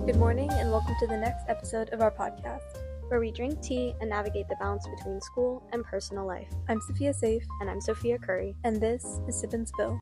Good morning and welcome to the next episode of our podcast, where we drink tea and navigate the balance between school and personal life. I'm Sophia Safe. And I'm Sophia Curry. And this is Sip and Spill.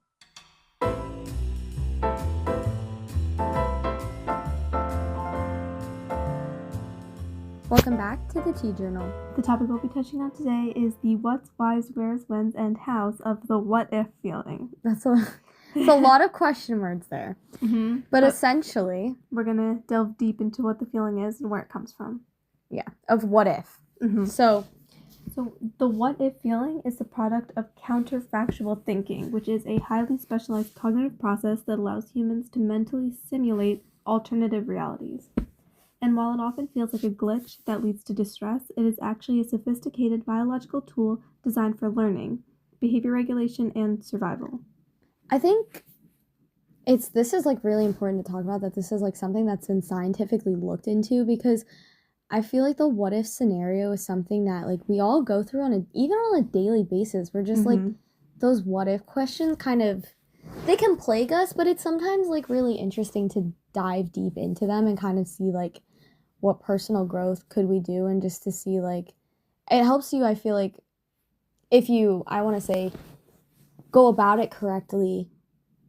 Welcome back to the Tea Journal. The topic we'll be touching on today is the what's, why's, where's, when's, and how's of the what if feeling. It's a lot of question words there. Mm-hmm. But essentially, we're going to delve deep into what the feeling is and where it comes from. Yeah, of what if. Mm-hmm. So the what if feeling is the product of counterfactual thinking, which is a highly specialized cognitive process that allows humans to mentally simulate alternative realities. And while it often feels like a glitch that leads to distress, it is actually a sophisticated biological tool designed for learning, behavior regulation, and survival. I think this is like really important to talk about, that this is like something that's been scientifically looked into, because I feel like the what if scenario is something that like we all go through even on a daily basis. We're just like, those what if questions kind of, they can plague us, but it's sometimes like really interesting to dive deep into them and kind of see like what personal growth could we do, and just to see like, it helps you, I feel like, if you, I want to say, go about it correctly,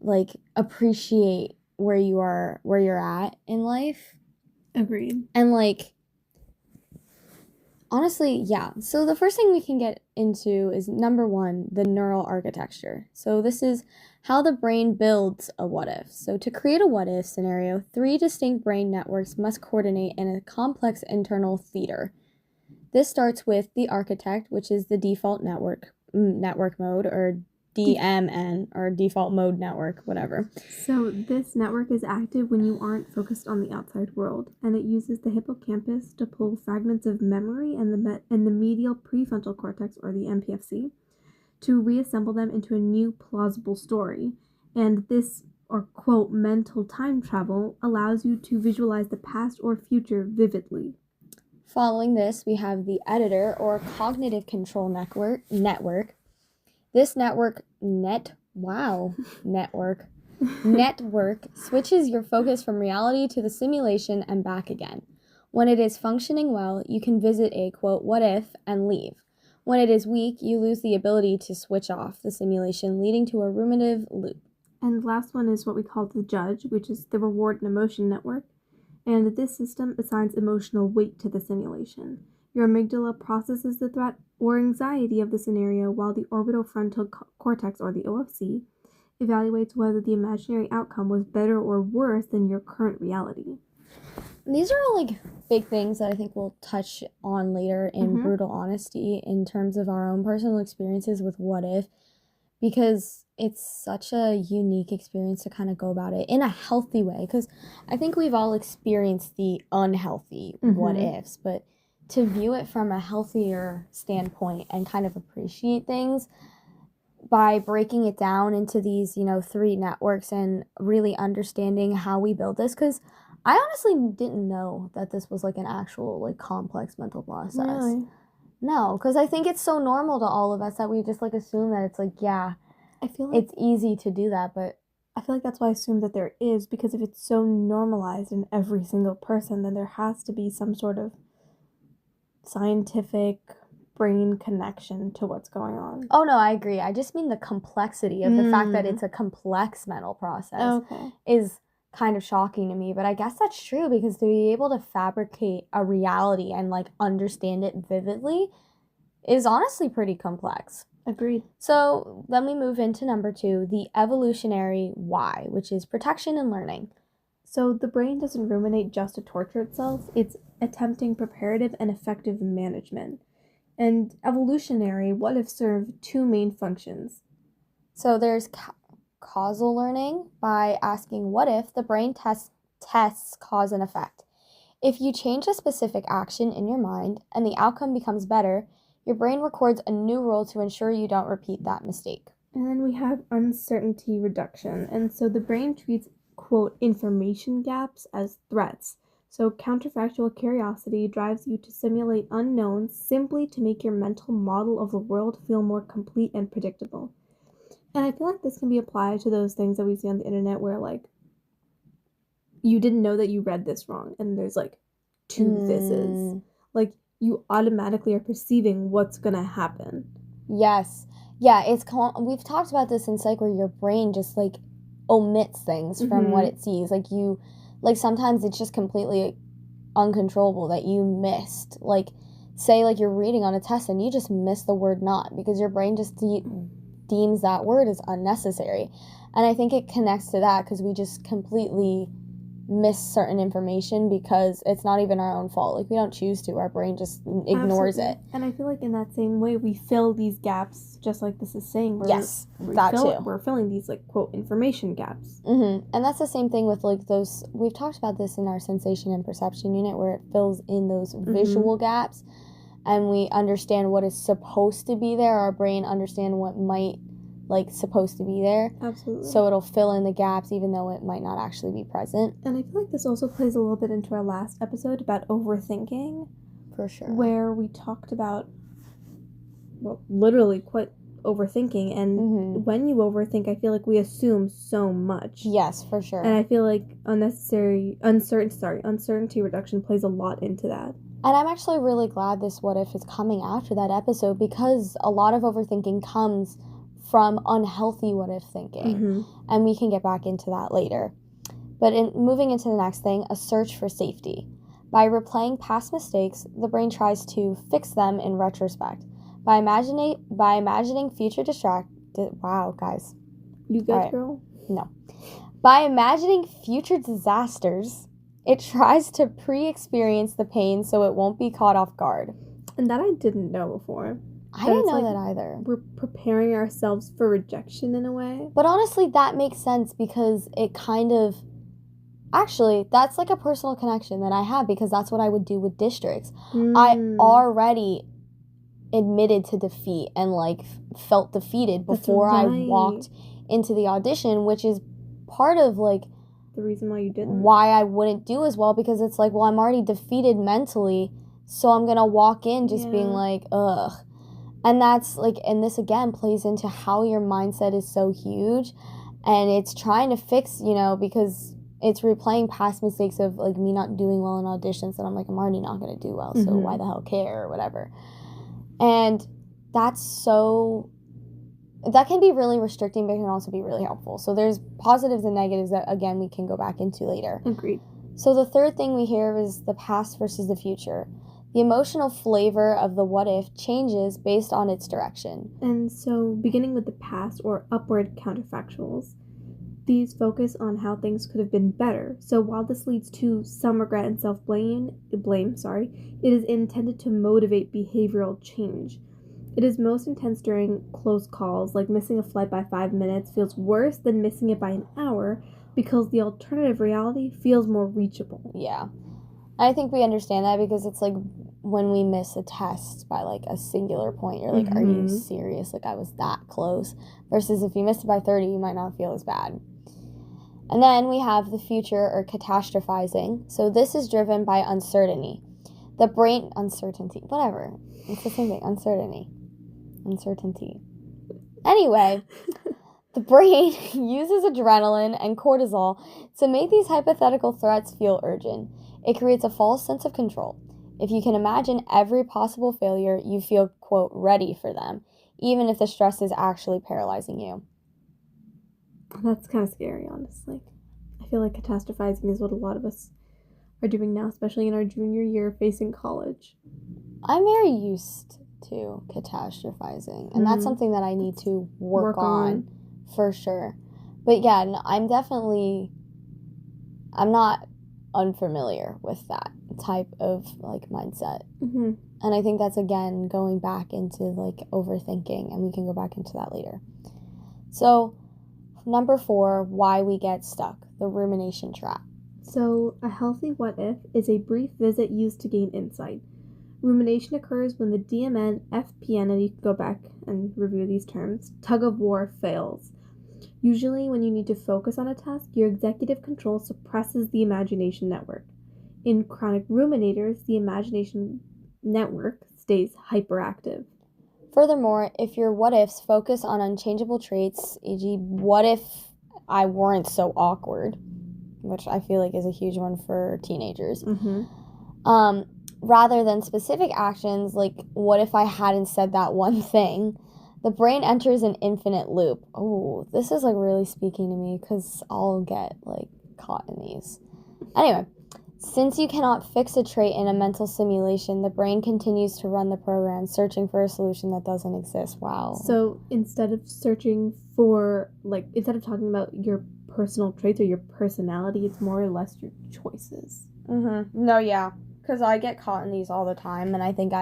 like appreciate where you're at in life. Agreed. And like, honestly, yeah. So the first thing we can get into is number 1, the neural architecture. So this is how the brain builds a what if. So to create a what if scenario, 3 distinct brain networks must coordinate in a complex internal theater. This starts with the architect, which is the default network mode, or DMN, or default mode network, whatever. So this network is active when you aren't focused on the outside world, and it uses the hippocampus to pull fragments of memory and the medial prefrontal cortex, or the MPFC, to reassemble them into a new plausible story. And this, or quote, mental time travel allows you to visualize the past or future vividly. Following this, we have the editor, or cognitive control network. This network switches your focus from reality to the simulation and back again. When it is functioning well, you can visit a, quote, what if, and leave. When it is weak, you lose the ability to switch off the simulation, leading to a ruminative loop. And the last one is what we call the judge, which is the reward and emotion network. And this system assigns emotional weight to the simulation. Your amygdala processes the threat or anxiety of the scenario, while the orbitofrontal cortex, or the OFC, evaluates whether the imaginary outcome was better or worse than your current reality. These are all like big things that I think we'll touch on later in brutal honesty in terms of our own personal experiences with what if, because it's such a unique experience to kind of go about it in a healthy way, because I think we've all experienced the unhealthy what ifs, but to view it from a healthier standpoint and kind of appreciate things by breaking it down into these, 3 networks and really understanding how we build this. Because I honestly didn't know that this was like an actual like complex mental process. Really? No, because I think it's so normal to all of us that we just like assume that it's like, yeah, I feel like it's easy to do that, but I feel like that's why I assume that there is, because if it's so normalized in every single person, then there has to be some sort of scientific brain connection to what's going on. Oh, no, I agree. I just mean the complexity of the fact that it's a complex mental process is kind of shocking to me. But I guess that's true, because to be able to fabricate a reality and like understand it vividly is honestly pretty complex. Agreed. So then we move into number 2, the evolutionary why, which is protection and learning. So the brain doesn't ruminate just to torture itself. It's attempting preparative and effective management. And evolutionary what if serve 2 main functions. So there's causal learning, by asking what if the brain tests cause and effect. If you change a specific action in your mind and the outcome becomes better, your brain records a new rule to ensure you don't repeat that mistake. And then we have uncertainty reduction. And so the brain treats, quote, information gaps as threats. So counterfactual curiosity drives you to simulate unknowns simply to make your mental model of the world feel more complete and predictable. And I feel like this can be applied to those things that we see on the internet where, like, you didn't know that you read this wrong, and there's, like, two thises. Like, you automatically are perceiving what's gonna happen. Yes. Yeah, we've talked about this in psych where your brain just, like, omits things from what it sees. Like, sometimes it's just completely uncontrollable that you missed. Like, say, like, you're reading on a test and you just miss the word not because your brain just deems that word as unnecessary. And I think it connects to that because we just completely miss certain information because it's not even our own fault. Like, we don't choose to. Our brain just ignores it. And I feel like in that same way, we fill these gaps, just like this is saying. Yes, that too. We're filling these, like, quote, information gaps. And that's the same thing with, like, those, we've talked about this in our sensation and perception unit where it fills in those visual gaps and we understand what is supposed to be there. Our brain understand what might, like, supposed to be there. Absolutely. So it'll fill in the gaps even though it might not actually be present. And I feel like this also plays a little bit into our last episode about overthinking. For sure. Where we talked about, well, literally quite overthinking. And when you overthink, I feel like we assume so much. Yes, for sure. And I feel like uncertainty reduction plays a lot into that. And I'm actually really glad this What If is coming after that episode because a lot of overthinking comes from unhealthy what if thinking. And we can get back into that later. But moving into the next thing, a search for safety. By replaying past mistakes, the brain tries to fix them in retrospect. By imagining future wow, guys. You good, right. Girl? No. By imagining future disasters, it tries to pre-experience the pain so it won't be caught off guard. And that I didn't know before. I didn't know that either. We're preparing ourselves for rejection in a way. But honestly, that makes sense because it kind of... Actually, that's like a personal connection that I have because that's what I would do with districts. I already admitted to defeat and, like, felt defeated before I walked into the audition, which is part of, like... The reason why you didn't? Why I wouldn't do as well because it's like, well, I'm already defeated mentally, so I'm going to walk in just being like, ugh. And that's, like, and this, again, plays into how your mindset is so huge. And it's trying to fix, you know, because it's replaying past mistakes of, like, me not doing well in auditions. And I'm like, I'm already not going to do well, so why the hell care or whatever. And that's so... That can be really restricting, but it can also be really helpful. So there's positives and negatives that, again, we can go back into later. Agreed. So the third thing we hear is the past versus the future. The emotional flavor of the what if changes based on its direction. And so, beginning with the past or upward counterfactuals, these focus on how things could have been better. So while this leads to some regret and self-blame, it is intended to motivate behavioral change. It is most intense during close calls, like missing a flight by 5 minutes feels worse than missing it by an hour because the alternative reality feels more reachable. Yeah. I think we understand that because it's like when we miss a test by, like, a singular point, you're like, are you serious? Like, I was that close. Versus if you missed it by 30, you might not feel as bad. And then we have the future or catastrophizing. So this is driven by uncertainty. The brain... Uncertainty. Whatever. It's the same thing. Uncertainty. Anyway, the brain uses adrenaline and cortisol to make these hypothetical threats feel urgent. It creates a false sense of control. If you can imagine every possible failure, you feel, quote, ready for them, even if the stress is actually paralyzing you. That's kind of scary, honestly. I feel like catastrophizing is what a lot of us are doing now, especially in our junior year facing college. I'm very used to catastrophizing, and that's something that I need to work on for sure. But yeah, I'm not unfamiliar with that type of, like, mindset. And I think that's, again, going back into, like, overthinking, and we can go back into that later. So, number 4, why we get stuck, the rumination trap. So, a healthy what if is a brief visit used to gain insight. Rumination occurs when the DMN, FPN, and you can go back and review these terms, tug of war fails. Usually, when you need to focus on a task, your executive control suppresses the imagination network. In chronic ruminators, the imagination network stays hyperactive. Furthermore, if your what ifs focus on unchangeable traits, e.g., what if I weren't so awkward, which I feel like is a huge one for teenagers, rather than specific actions, like what if I hadn't said that one thing, the brain enters an infinite loop. Oh, this is like really speaking to me because I'll get like caught in these. Anyway, since you cannot fix a trait in a mental simulation, the brain continues to run the program, searching for a solution that doesn't exist. Wow. So instead of searching for, like, instead of talking about your personal traits or your personality, it's more or less your choices. No, yeah. Because I get caught in these all the time, and I think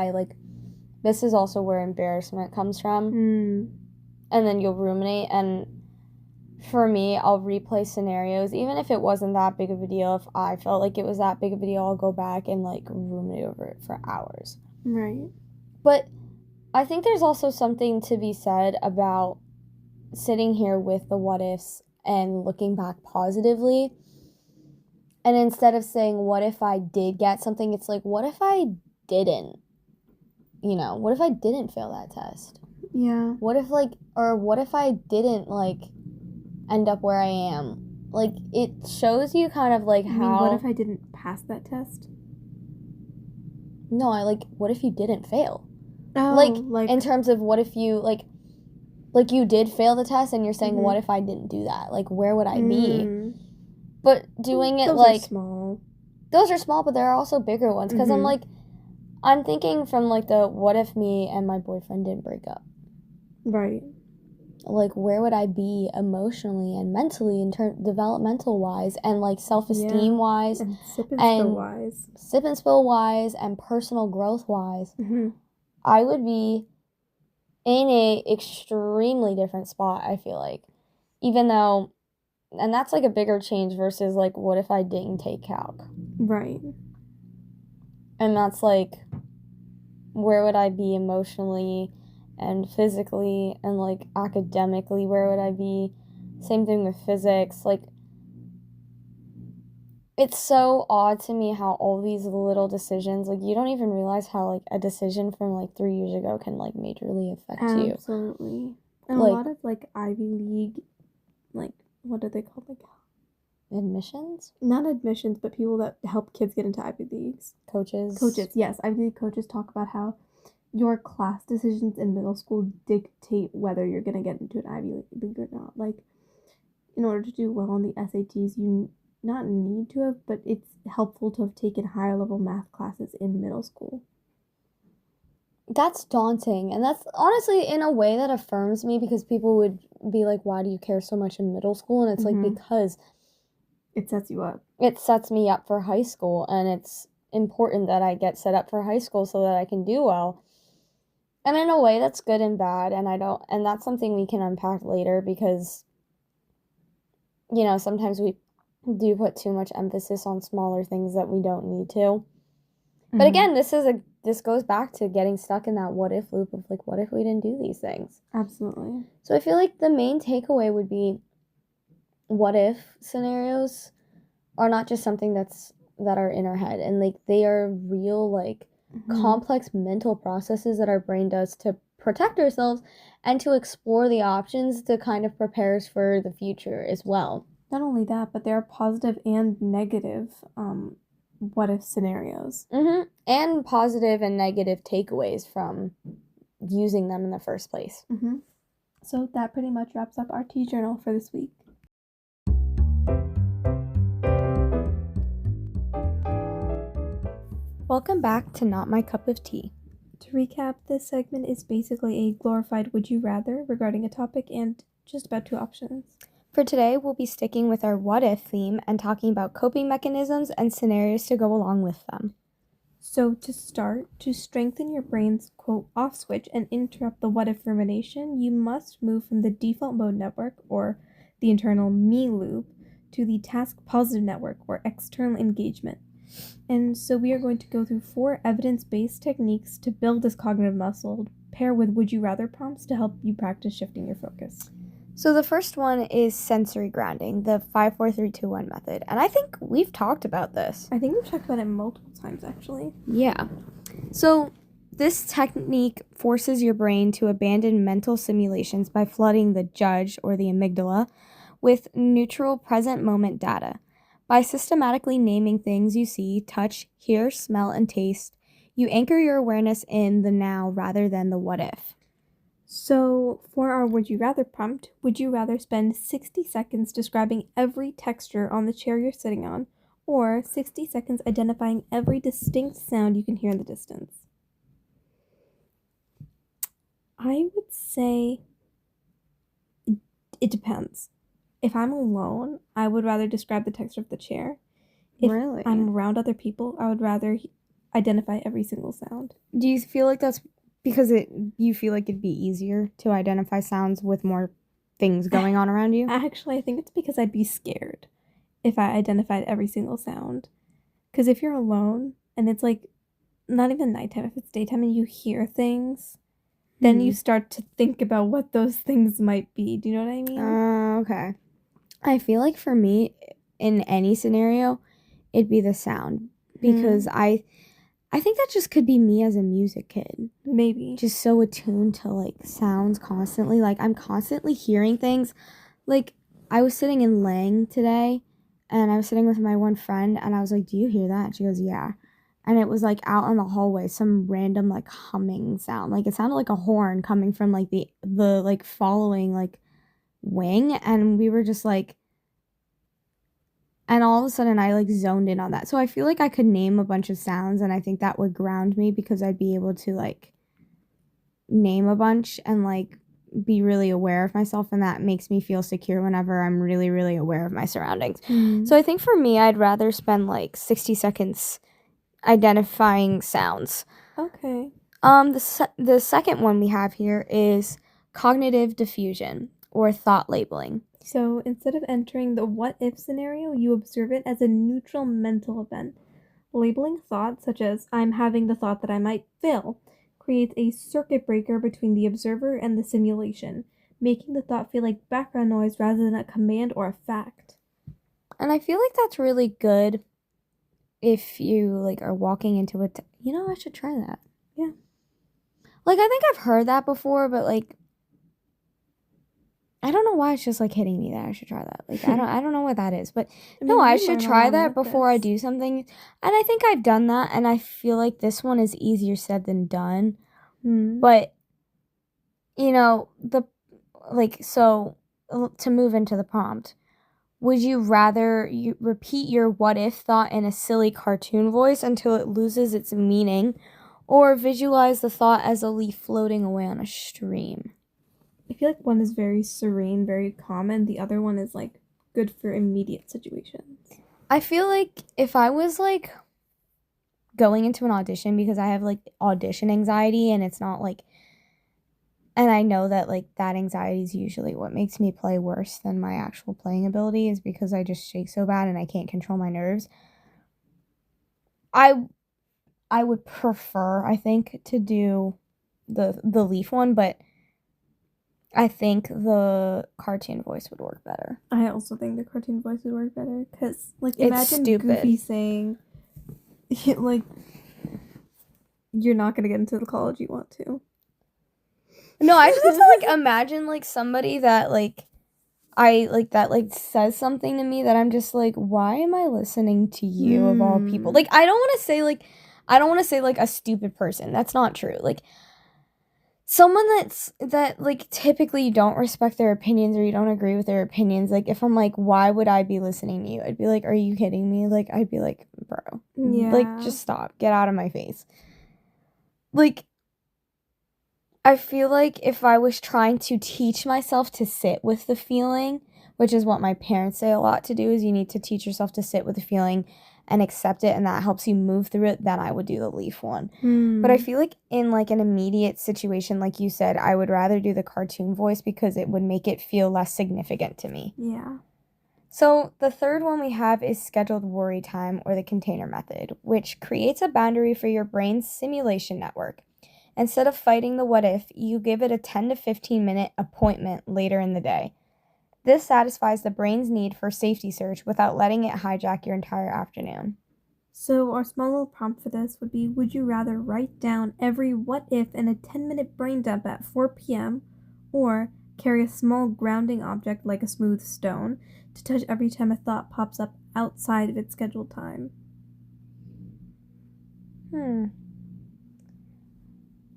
this is also where embarrassment comes from. And then you'll ruminate, and for me, I'll replay scenarios, even if it wasn't that big of a deal. If I felt like it was that big of a deal, I'll go back and, like, ruminate over it for hours. Right. But I think there's also something to be said about sitting here with the what ifs and looking back positively. And instead of saying, what if I did get something, it's like, what if I didn't? You know, what if I didn't fail that test? Yeah. What if, what if I didn't, end up where I am? Like, it shows you kind of, like, I how... mean, what if I didn't pass that test? No, what if you didn't fail? Oh, in terms of what if you, you did fail the test and you're saying, what if I didn't do that? Like, where would I be? But doing it, those are small. Those are small, but there are also bigger ones. Because I'm thinking from, the what if me and my boyfriend didn't break up? Right. Where would I be emotionally and mentally developmental-wise and, self-esteem-wise? And sip and spill-wise and personal growth-wise. I would be in a extremely different spot, I feel like. Even though... And that's, a bigger change versus, what if I didn't take calc? Right. And that's, where would I be emotionally and physically and, academically? Where would I be? Same thing with physics. It's so odd to me how all these little decisions, you don't even realize how, a decision from, 3 years ago can, majorly affect you. Absolutely. And a lot of, Ivy League, what are they called? Admissions? Not admissions, but people that help kids get into Ivy Leagues. Coaches, yes. Ivy League coaches talk about how your class decisions in middle school dictate whether you're going to get into an Ivy League or not. In order to do well on the SATs, you not need to have, but it's helpful to have taken higher level math classes in middle school. That's daunting, and that's honestly in a way that affirms me, because people would be like, why do you care so much in middle school? And it's because it sets you up. It sets me up for high school, and it's important that I get set up for high school so that I can do well. And in a way that's good and bad, and that's something we can unpack later, because sometimes we do put too much emphasis on smaller things that we don't need to. But again, this goes back to getting stuck in that what if loop of what if we didn't do these things? Absolutely. So I feel like the main takeaway would be, what if scenarios are not just something that are in our head, and they are real complex mental processes that our brain does to protect ourselves and to explore the options to kind of prepare us for the future as well. Not only that, but there are positive and negative what if scenarios. And positive and negative takeaways from using them in the first place. So that pretty much wraps up our tea journal for this week. Welcome back to Not My Cup of Tea. To recap, this segment is basically a glorified would you rather regarding a topic and just about two options. For today, we'll be sticking with our what if theme and talking about coping mechanisms and scenarios to go along with them. So to start, to strengthen your brain's quote off switch and interrupt the what if rumination, you must move from the default mode network, or the internal me loop, to the task positive network, or external engagement. And so we are going to go through 4 evidence-based techniques to build this cognitive muscle, pair with would you rather prompts to help you practice shifting your focus. So the first one is sensory grounding, the 5-4-3-2-1 method. And I think we've talked about this. I think we've talked about it multiple times, actually. Yeah. So This technique forces your brain to abandon mental simulations by flooding the judge or the amygdala with neutral present moment data. By systematically naming things you see, touch, hear, smell, and taste, you anchor your awareness in the now rather than the what if. So, for our Would You Rather prompt, would you rather spend 60 seconds describing every texture on the chair you're sitting on, or 60 seconds identifying every distinct sound you can hear in the distance? I would say it depends. If I'm alone, I would rather describe the texture of the chair. If Really? I'm around other people, I would rather identify every single sound. Do you feel like that's because you feel like it'd be easier to identify sounds with more things going on around you? Actually, I think it's because I'd be scared if I identified every single sound. Because if you're alone and it's like not even nighttime, if it's daytime and you hear things, then you start to think about what those things might be. Do you know what I mean? Okay. I feel like for me, in any scenario, it'd be the sound because I think that just could be me as a music kid. Maybe. Just so attuned to like sounds constantly. Like I'm constantly hearing things. Like I was sitting in Lang today and I was sitting with my one friend and I was like, "Do you hear that?" And she goes, "Yeah." And it was like out in the hallway, some random like humming sound. Like it sounded like a horn coming from like the like following like wing, and we were just like, and all of a sudden I like zoned in on that. So I feel like I could name a bunch of sounds and I think that would ground me because I'd be able to like name a bunch and like be really aware of myself, and that makes me feel secure whenever I'm really really aware of my surroundings. So I think for me I'd rather spend like 60 seconds identifying sounds. Okay. The second one we have here is cognitive diffusion or thought labeling. So instead of entering the what if scenario, you observe it as a neutral mental event. Labeling thoughts, such as I'm having the thought that I might fail, creates a circuit breaker between the observer and the simulation, making the thought feel like background noise rather than a command or a fact. And I feel like that's really good if you like are walking into it. I should try that. Yeah. Like I think I've heard that before, but like I don't know why it's just like hitting me that I should try that. Like I don't know what that is, but no, I should try that before I do something. And I think I've done that, and I feel like this one is easier said than done. But so to move into the prompt, would you rather you repeat your what if thought in a silly cartoon voice until it loses its meaning, or visualize the thought as a leaf floating away on a stream? I feel like one is very serene, very calm, and the other one is like good for immediate situations. I feel like if I was like going into an audition, because I have like audition anxiety and it's not like, and I know that like that anxiety is usually what makes me play worse than my actual playing ability, is because I just shake so bad and I can't control my nerves. I would prefer, I think, to do the leaf one, but I think the cartoon voice would work better. I also think the cartoon voice would work better because, like, It's imagine stupid. Goofy saying, like, you're not gonna get into the college you want to. No, I just have to like imagine like somebody that like I like that like says something to me that I'm just like, why am I listening to you of all people? Like I don't want to say like a stupid person. That's not true. Like someone that like typically you don't respect their opinions or you don't agree with their opinions. Like if I'm like, why would I be listening to you? I'd be like, are you kidding me? Like I'd be like, bro, like just stop, get out of my face. Like I feel like if I was trying to teach myself to sit with the feeling, which is what my parents say a lot to do, is you need to teach yourself to sit with the feeling and accept it, and that helps you move through it, then I would do the leaf one. But I feel like in like an immediate situation, like you said, I would rather do the cartoon voice because it would make it feel less significant to me. Yeah. So the third one we have is scheduled worry time, or the container method, which creates a boundary for your brain's simulation network. Instead of fighting the what if, you give it a 10 to 15 minute appointment later in the day. This satisfies the brain's need for safety search without letting it hijack your entire afternoon. So our small little prompt for this would be, would you rather write down every what if in a 10-minute brain dump at 4 p.m. or carry a small grounding object like a smooth stone to touch every time a thought pops up outside of its scheduled time?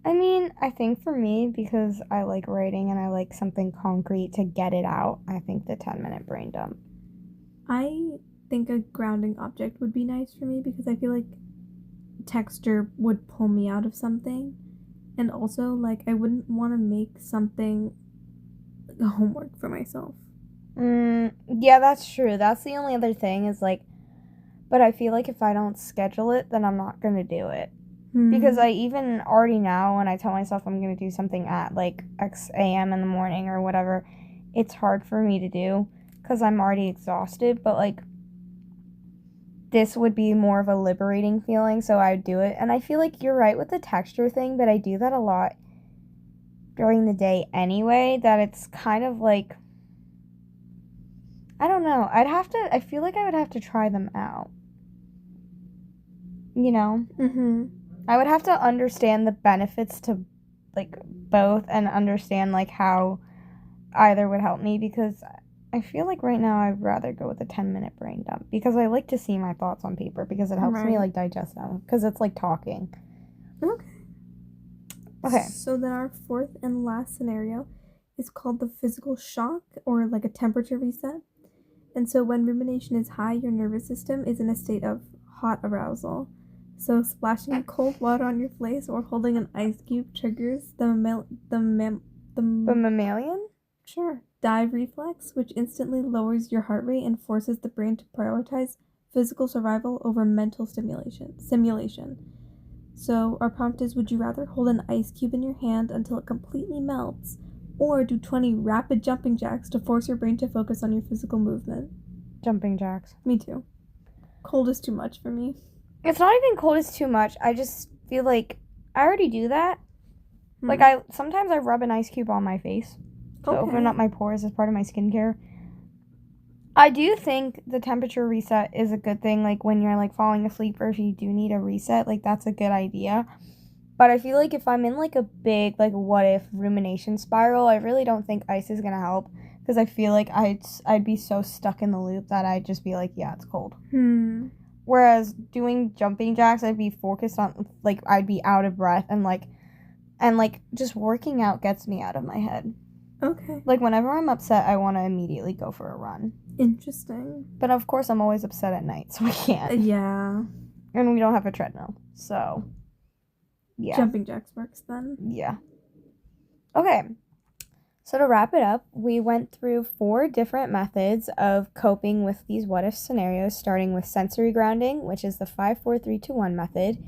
I mean, I think for me, because I like writing and I like something concrete to get it out, I think the 10-minute brain dump. I think a grounding object would be nice for me because I feel like texture would pull me out of something. And also, like, I wouldn't want to make something like a homework for myself. Yeah, that's true. That's the only other thing is like, but I feel like if I don't schedule it, then I'm not gonna do it. Because I even already now, when I tell myself I'm gonna do something at like X a.m. in the morning or whatever, it's hard for me to do because I'm already exhausted. But like, this would be more of a liberating feeling, so I would do it. And I feel like you're right with the texture thing, but I do that a lot during the day anyway, that it's kind of like, I don't know. I feel like I would have to try them out. You know? I would have to understand the benefits to, like, both and understand, like, how either would help me because I feel like right now I'd rather go with a 10-minute brain dump because I like to see my thoughts on paper because it helps me, like, digest them because it's like talking. Okay. So then our fourth and last scenario is called the physical shock or like a temperature reset. And so when rumination is high, your nervous system is in a state of hot arousal. So splashing cold water on your face or holding an ice cube triggers the mammalian? Sure. Dive reflex, which instantly lowers your heart rate and forces the brain to prioritize physical survival over mental simulation. So our prompt is, would you rather hold an ice cube in your hand until it completely melts or do 20 rapid jumping jacks to force your brain to focus on your physical movement? Jumping jacks. Me too. Cold is too much for me. It's not even cold is too much. I just feel like I already do that. Like, sometimes I rub an ice cube on my face to open up my pores as part of my skincare. I do think the temperature reset is a good thing, like, when you're, like, falling asleep or if you do need a reset, like, that's a good idea. But I feel like if I'm in, like, a big, like, what-if rumination spiral, I really don't think ice is gonna help because I feel like I'd be so stuck in the loop that I'd just be like, yeah, it's cold. Whereas doing jumping jacks, I'd be focused on, like, I'd be out of breath and just working out gets me out of my head. Okay. Like, whenever I'm upset, I want to immediately go for a run. Interesting. But, of course, I'm always upset at night, so I can't. Yeah. And we don't have a treadmill, so, yeah. Jumping jacks works then. Yeah. Okay. So, to wrap it up, we went through 4 different methods of coping with these what-if scenarios, starting with sensory grounding, which is the 5, 4, 3, 2, 1 method,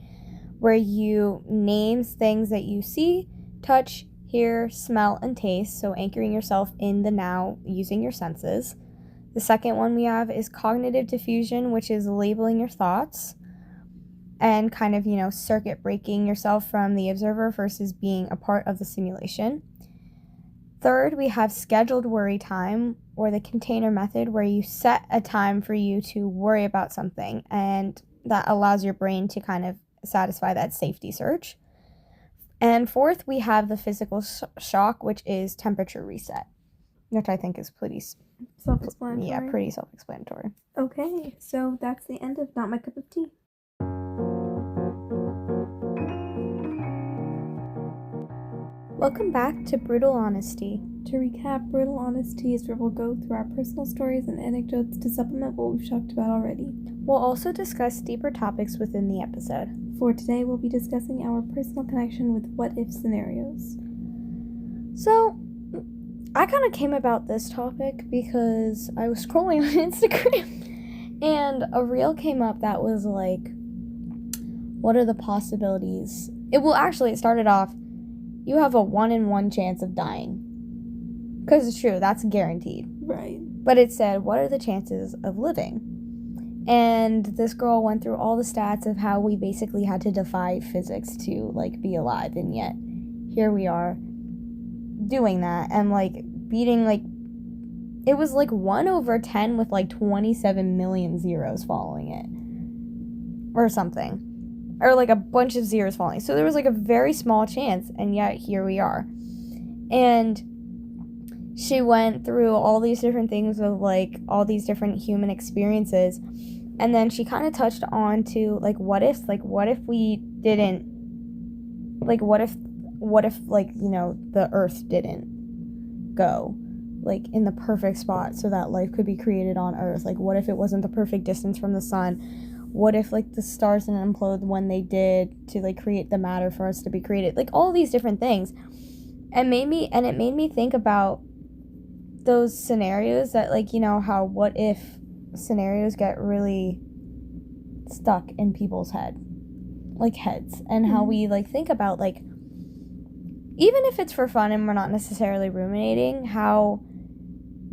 where you name things that you see, touch, hear, smell, and taste, so anchoring yourself in the now using your senses. The second one we have is cognitive diffusion, which is labeling your thoughts and kind of, circuit breaking yourself from the observer versus being a part of the simulation. Third, we have scheduled worry time, or the container method, where you set a time for you to worry about something, and that allows your brain to kind of satisfy that safety search. And fourth, we have the physical shock, which is temperature reset, which I think is pretty self-explanatory. Yeah, pretty self-explanatory. Okay, so that's the end of Not My Cup of Tea. Welcome back to Brutal Honesty. To recap, Brutal Honesty is where we'll go through our personal stories and anecdotes to supplement what we've talked about already. We'll also discuss deeper topics within the episode. For today, we'll be discussing our personal connection with what-if scenarios. So, I kind of came about this topic because I was scrolling on Instagram and a reel came up that was like, what are the possibilities? It started off, you have a 1 in 1 chance of dying. Because it's true, that's guaranteed. Right. But it said, what are the chances of living? And this girl went through all the stats of how we basically had to defy physics to, like, be alive. And yet, here we are doing that. And, like, beating, like, it was, like, 1/10 with, like, 27 million zeros following it. or something, or like a bunch of zeros falling. So there was like a very small chance, and yet here we are. And she went through all these different things of like all these different human experiences, and then she kind of touched on to like what if we didn't, like what if like, you know, the earth didn't go like in the perfect spot so that life could be created on earth. Like what if it wasn't the perfect distance from the sun? What if like the stars didn't implode when they did to like create the matter for us to be created? Like all these different things. And it made me think about those scenarios that, like, you know, how what if scenarios get really stuck in people's heads, and how we like think about, like, even if it's for fun and we're not necessarily ruminating, how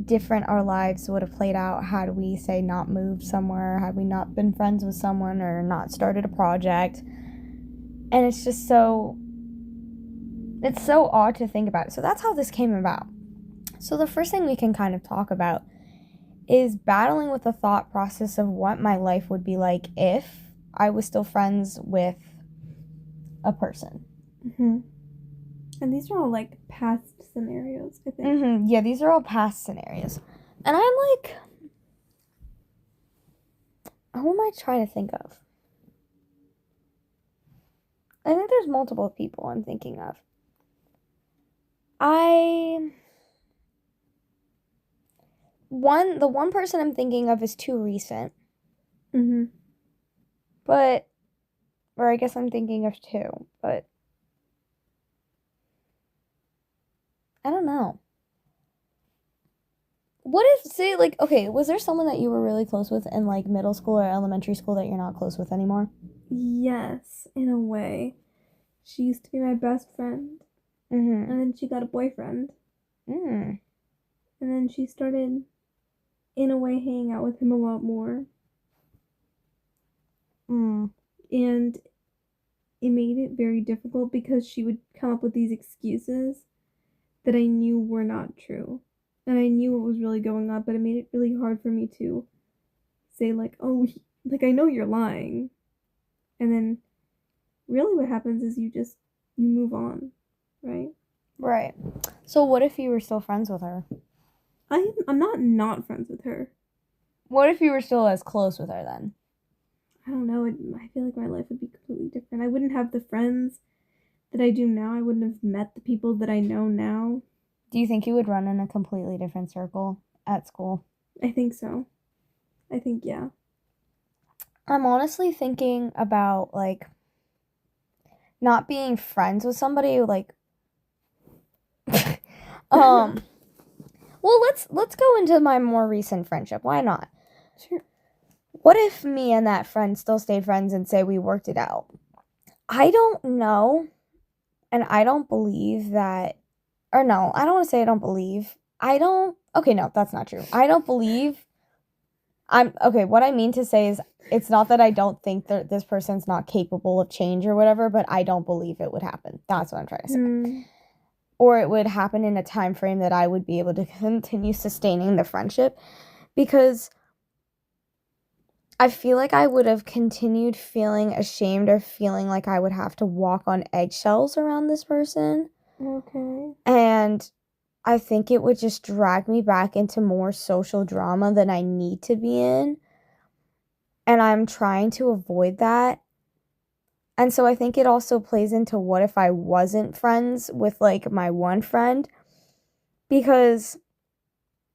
different our lives would have played out had we, say, not moved somewhere, had we not been friends with someone or not started a project. And it's just so odd to think about. So that's how this came about. So the first thing we can kind of talk about is battling with the thought process of what my life would be like if I was still friends with a person. Mm-hmm. And these are all like past scenarios, I think. Mm-hmm. Yeah, these are all past scenarios. And I'm like, who am I trying to think of? I think there's multiple people I'm thinking of. The one person I'm thinking of is too recent. Mm-hmm. But, or I guess I'm thinking of two, but I don't know. What if, say, like, okay, was there someone that you were really close with in, like, middle school or elementary school that you're not close with anymore? Yes, in a way. She used to be my best friend. Mm-hmm. And then she got a boyfriend. Mm. And then she started, in a way, hanging out with him a lot more. Mm. And it made it very difficult because she would come up with these excuses that I knew were not true. And I knew what was really going on, but it made it really hard for me to say, like, oh, like, I know you're lying. And then really what happens is you move on, right? Right. So what if you were still friends with her? I'm not friends with her. What if you were still as close with her then? I don't know. I feel like my life would be completely different. I wouldn't have the friends that I do now. I wouldn't have met the people that I know now. Do you think you would run in a completely different circle at school? I think so. I think, yeah. I'm honestly thinking about, like, not being friends with somebody, like, well, let's go into my more recent friendship. Why not? Sure. What if me and that friend still stayed friends and say we worked it out? I don't know, and I don't believe that, or no, I don't want to say I don't believe. Okay, no, that's not true. I don't believe. What I mean to say is, it's not that I don't think that this person's not capable of change or whatever, but I don't believe it would happen. That's what I'm trying to say. Or it would happen in a time frame that I would be able to continue sustaining the friendship, because I feel like I would have continued feeling ashamed or feeling like I would have to walk on eggshells around this person. Okay. And I think it would just drag me back into more social drama than I need to be in. And I'm trying to avoid that. And so I think it also plays into what if I wasn't friends with, like, my one friend, because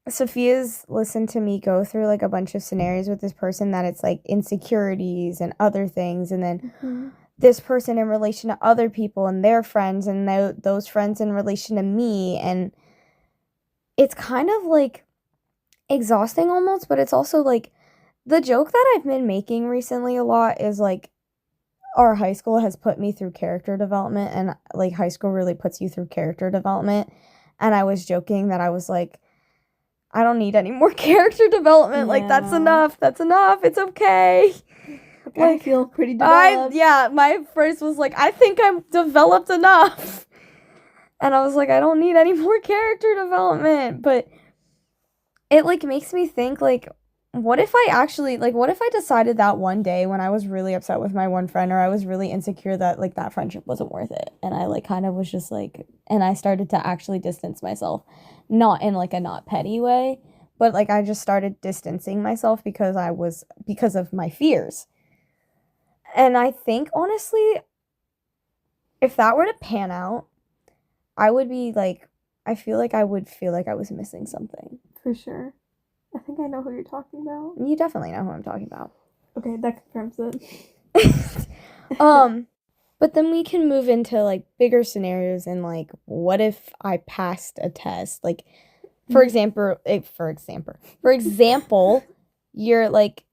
Sophia's listened to me go through, like, a bunch of scenarios with this person that it's, like, insecurities and other things, and then this person in relation to other people and their friends, and those friends in relation to me, and it's kind of, like, exhausting almost, but it's also, like, the joke that I've been making recently a lot is, like, our high school has put me through character development, and, like, high school really puts you through character development. And I was joking that I was like, I don't need any more character development. Yeah. Like, that's enough. It's okay. Like, I feel pretty developed. My phrase was like, I think I'm developed enough. And I was like, I don't need any more character development. But it, like, makes me think, like, what if I actually, like, what if I decided that one day when I was really upset with my one friend, or I was really insecure that, like, that friendship wasn't worth it, and I, like, kind of was just, like, and I started to actually distance myself, not in, like, a not petty way, but, like, I just started distancing myself because of my fears. And I think, honestly, if that were to pan out, I would be, like, I feel like I would feel like I was missing something. For sure. I think I know who you're talking about. You definitely know who I'm talking about. Okay, that confirms it. But then we can move into like bigger scenarios and like what if I passed a test? Like for example, you're like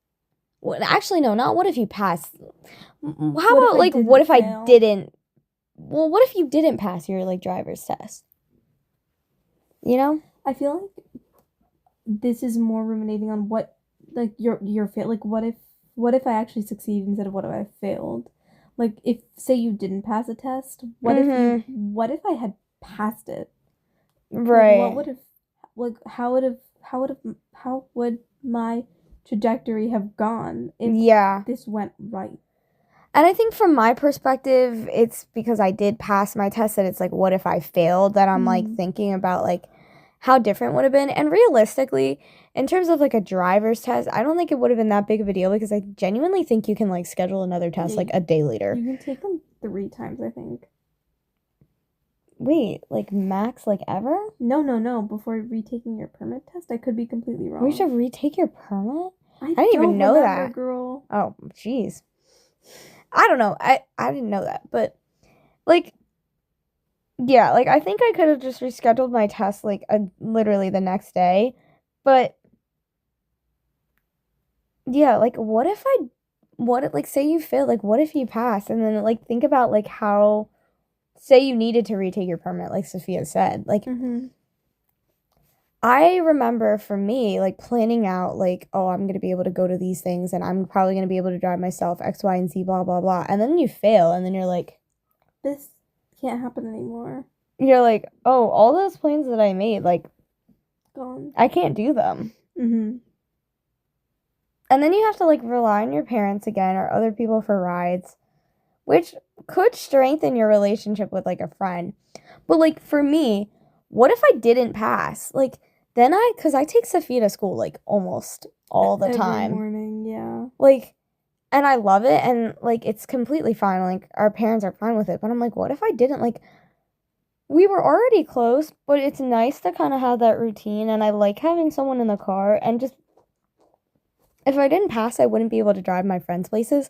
well, actually no, not what if you passed. How about like what if I didn't? Well, what if you didn't pass your like driver's test? You know? I feel like this is more ruminating on what like your fail like what if I actually succeed instead of what if I failed? Like if say you didn't pass a test, what if I had passed it? Right. Like, what would have like how would my trajectory have gone if this went right? And I think from my perspective, it's because I did pass my test that it's like, what if I failed? That I'm like thinking about like how different would have been. And realistically, in terms of like a driver's test, I don't think it would have been that big of a deal because I genuinely think you can like schedule another test like a day later. You can take them 3 times, I think. Wait, like max like ever? No. Before retaking your permit test, I could be completely wrong. We should retake your permit? I didn't even know that. Girl. Oh, jeez. I don't know. I didn't know that, but like yeah, like I think I could have just rescheduled my test like literally the next day. But yeah, like what if like say you fail, like what if you pass and then like think about like how say you needed to retake your permit like Sophia said. Like I remember for me, like planning out, like, oh, I'm going to be able to go to these things and I'm probably going to be able to drive myself X, Y, and Z, blah, blah, blah. And then you fail and then you're like, this can't happen anymore. You're like, oh, all those plans that I made, like, gone. I can't do them. And then you have to, like, rely on your parents again or other people for rides, which could strengthen your relationship with, like, a friend. But, like, for me, what if I didn't pass? Like, then because I take Sophia to school, like, almost all the time. Every morning, yeah. Like, and I love it, and, like, it's completely fine. Like, our parents are fine with it. But I'm like, what if I didn't? Like, we were already close, but it's nice to kind of have that routine, and I like having someone in the car, and just, if I didn't pass, I wouldn't be able to drive my friends' places,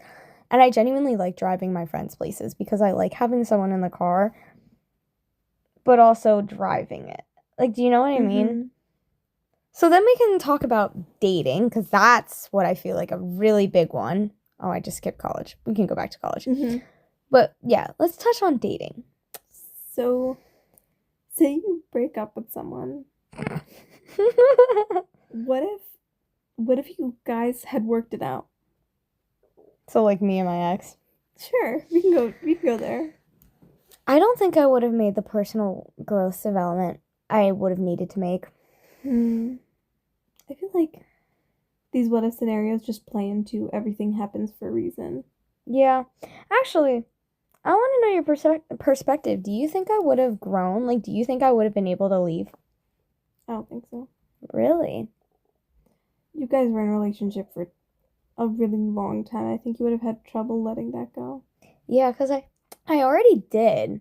and I genuinely like driving my friends' places, because I like having someone in the car, but also driving it. Like, do you know what I mean? So then we can talk about dating, because that's what I feel like a really big one. Oh, I just skipped college. We can go back to college. But, yeah, let's touch on dating. So, say you break up with someone. What if you guys had worked it out? So, like, me and my ex? Sure, we can go there. I don't think I would have made the personal growth development I would have needed to make. I feel like these what if scenarios just play into everything happens for a reason. Yeah. Actually, I want to know your perspective. Do you think I would have grown? Like, do you think I would have been able to leave? I don't think so. Really? You guys were in a relationship for a really long time. I think you would have had trouble letting that go. Yeah, because I already did.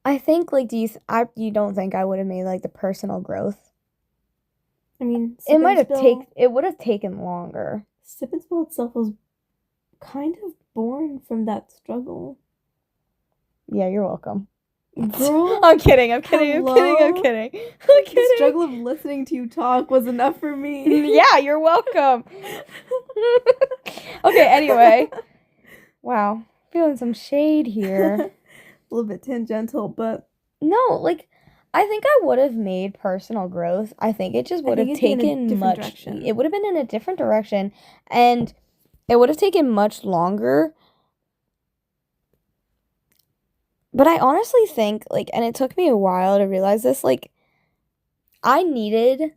I think, like, you don't think I would have made, like, the personal growth? I mean, it would have taken longer. Sip and Spill itself was kind of born from that struggle. Yeah, you're welcome. Girl, I'm kidding. The struggle of listening to you talk was enough for me. Yeah, you're welcome. Okay, anyway. Wow, feeling some shade here. A little bit tangential, but no, like, I think I would have made personal growth. I think it just would have taken much. Direction. It would have been in a different direction, and it would have taken much longer. But I honestly think, and it took me a while to realize this, I needed,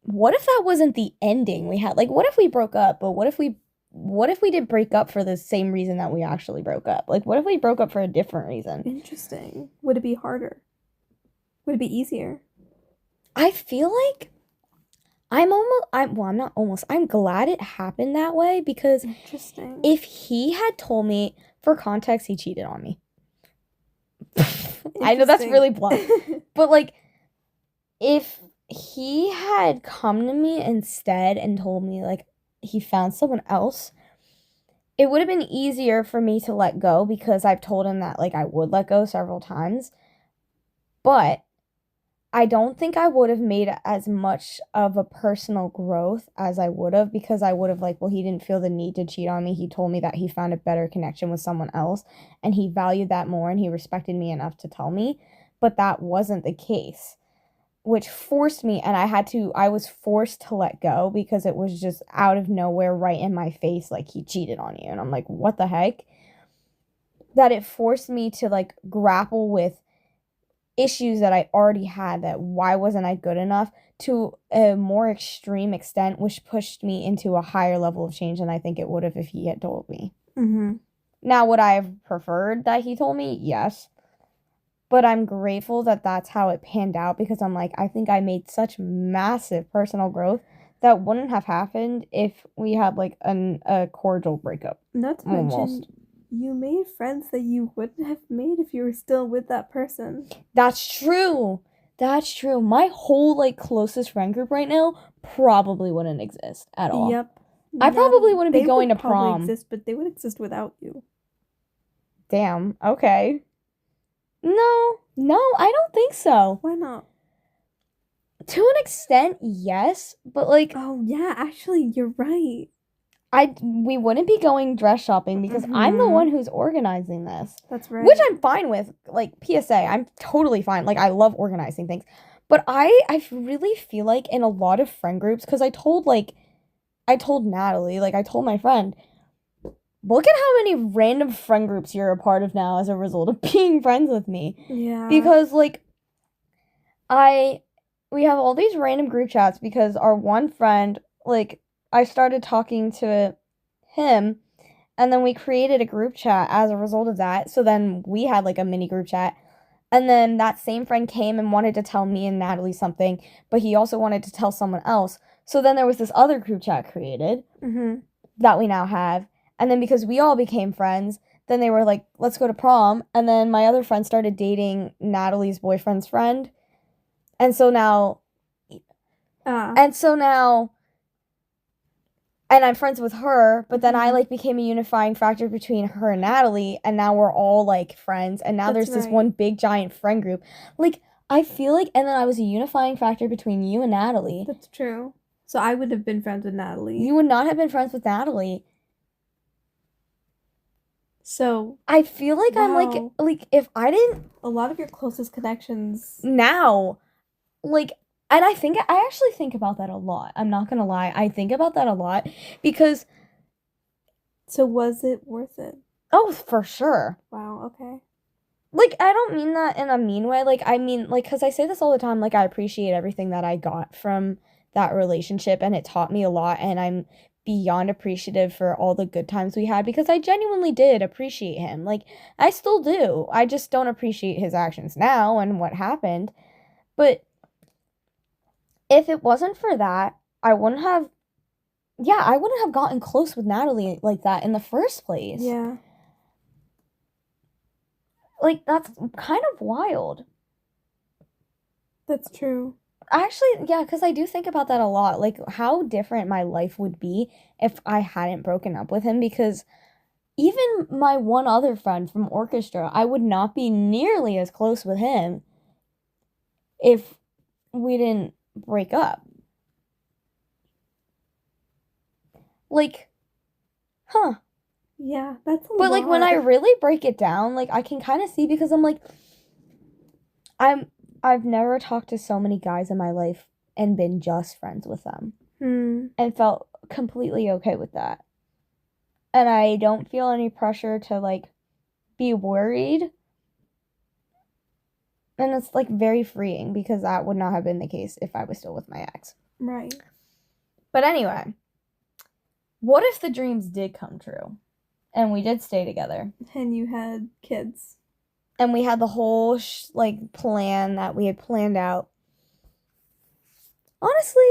what if that wasn't the ending we had? Like, what if we broke up, but what if we did break up for the same reason that we actually broke up? Like, what if we broke up for a different reason? Interesting. Would it be harder? Would it be easier? I feel like I'm not almost. I'm glad it happened that way because Interesting. if he had told me, for context, he cheated on me. I know that's really blunt, but like, if he had come to me instead and told me like he found someone else, it would have been easier for me to let go because I've told him that like I would let go several times. But I don't think I would have made as much of a personal growth as I would have because I would have like, well, he didn't feel the need to cheat on me. He told me that he found a better connection with someone else and he valued that more and he respected me enough to tell me. But that wasn't the case, which forced me, and I was forced to let go because it was just out of nowhere right in my face, like he cheated on you. And I'm like, what the heck? That it forced me to like grapple with issues that I already had, that why wasn't I good enough, to a more extreme extent, which pushed me into a higher level of change than I think it would have if he had told me. Mm-hmm. Now, would I have preferred that he told me? Yes. But I'm grateful that that's how it panned out because I'm like, I think I made such massive personal growth that wouldn't have happened if we had like a cordial breakup. Not to mention, you made friends that you wouldn't have made if you were still with that person. That's true. That's true. My whole like closest friend group right now probably wouldn't exist at all. Yep. I probably wouldn't be going to prom. Exist, but they would exist without you. Damn. Okay. No, I don't think so. Why not? To an extent, yes, but like, oh yeah, actually, you're right. We wouldn't be going dress shopping because I'm the one who's organizing this. That's right. Which I'm fine with. Like, PSA, I'm totally fine. Like, I love organizing things. But I really feel like in a lot of friend groups, because I told Natalie, like, I told my friend, look at how many random friend groups you're a part of now as a result of being friends with me. Yeah. Because, like, we have all these random group chats because our one friend, like, I started talking to him, and then we created a group chat as a result of that. So then we had like a mini group chat. And then that same friend came and wanted to tell me and Natalie something, but he also wanted to tell someone else. So then there was this other group chat created that we now have. And then because we all became friends, then they were like, let's go to prom. And then my other friend started dating Natalie's boyfriend's friend. And so now... And I'm friends with her, but then I, like, became a unifying factor between her and Natalie, and now we're all, like, friends, and now there's this one big, giant friend group. Like, I feel like, and then I was a unifying factor between you and Natalie. That's true. So I would have been friends with Natalie. You would not have been friends with Natalie. So... I feel like I'm, like, if I didn't... A lot of your closest connections... Now, like... And I actually think about that a lot. I'm not gonna lie. I think about that a lot because... So was it worth it? Oh, for sure. Wow, okay. Like, I don't mean that in a mean way. Like, I mean, like, because I say this all the time. Like, I appreciate everything that I got from that relationship, and it taught me a lot, and I'm beyond appreciative for all the good times we had because I genuinely did appreciate him. Like, I still do. I just don't appreciate his actions now and what happened. But... if it wasn't for that, I wouldn't have gotten close with Natalie like that in the first place. Yeah. Like, that's kind of wild. That's true. Actually, yeah, because I do think about that a lot. Like, how different my life would be if I hadn't broken up with him. Because even my one other friend from orchestra, I would not be nearly as close with him if we didn't break up. Like, huh. Yeah, that's a lot. But, like, when I really break it down, like, I can kind of see because I'm like, I've never talked to so many guys in my life and been just friends with them. And felt completely okay with that. And I don't feel any pressure to, like, be worried. And it's, like, very freeing because that would not have been the case if I was still with my ex. Right. But anyway, what if the dreams did come true and we did stay together And you had kids. and we had the whole plan that we had planned out? Honestly,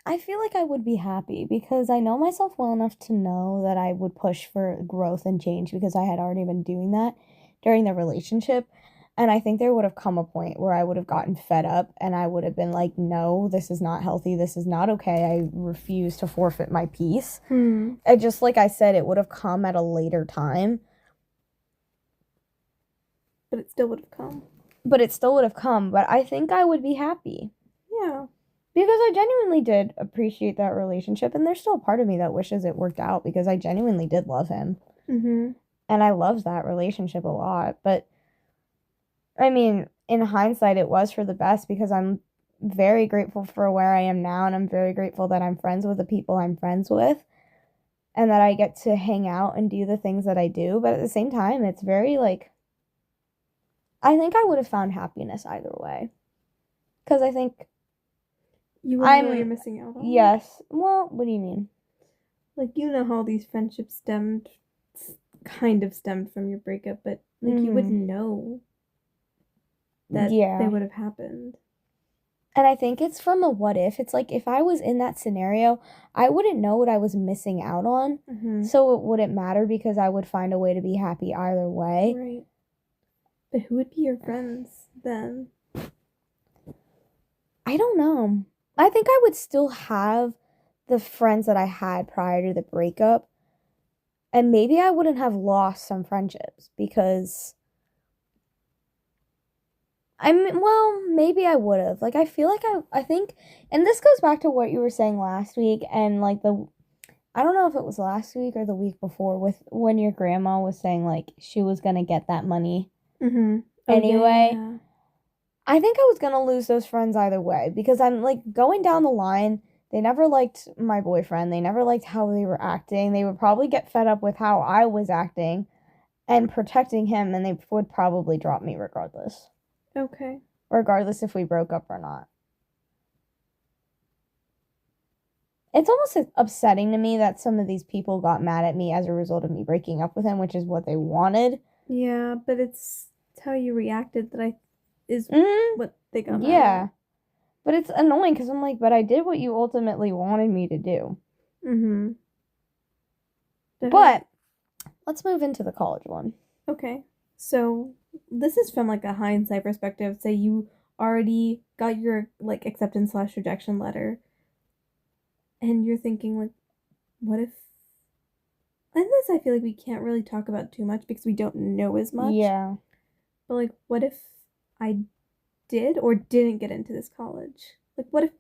I feel like I would be happy because I know myself well enough to know that I would push for growth and change because I had already been doing that during the relationship. And I think there would have come a point where I would have gotten fed up and I would have been like, no, this is not healthy. This is not okay. I refuse to forfeit my peace. And just like I said, it would have come at a later time. But it still would have come. But I think I would be happy. Yeah. Because I genuinely did appreciate that relationship. And there's still a part of me that wishes it worked out because I genuinely did love him. Mm-hmm. And I loved that relationship a lot. But, I mean, in hindsight, it was for the best because I'm very grateful for where I am now. And I'm very grateful that I'm friends with the people I'm friends with. And that I get to hang out and do the things that I do. But at the same time, it's very, I think I would have found happiness either way. Because I think... You wouldn't know what you're missing out on? Yes. Well, what do you mean? Like, you know how these friendships kind of stemmed from your breakup, but, you wouldn't know that they would have happened. And I think it's from a what if. It's like, if I was in that scenario, I wouldn't know what I was missing out on. Mm-hmm. So it wouldn't matter because I would find a way to be happy either way. Right. But who would be your friends then? I don't know. I think I would still have the friends that I had prior to the breakup. And maybe I wouldn't have lost some friendships because... maybe I would have. I feel like I think... And this goes back to what you were saying last week and, I don't know if it was last week or the week before with when your grandma was saying, she was going to get that money. Mm-hmm. Anyway... Yeah. I think I was going to lose those friends either way because I'm going down the line. They never liked my boyfriend. They never liked how they were acting. They would probably get fed up with how I was acting and protecting him, and they would probably drop me regardless. Okay. Regardless if we broke up or not. It's almost upsetting to me that some of these people got mad at me as a result of me breaking up with him, which is what they wanted. Yeah, but it's how you reacted that is what they got mad at. But it's annoying because I'm like, but I did what you ultimately wanted me to do. Mm-hmm. But let's move into the college one. Okay. So this is from a hindsight perspective. Say you already got your acceptance/rejection letter. And you're thinking what if... And this I feel like we can't really talk about too much because we don't know as much. Yeah. But what if I did or didn't get into this college? What if,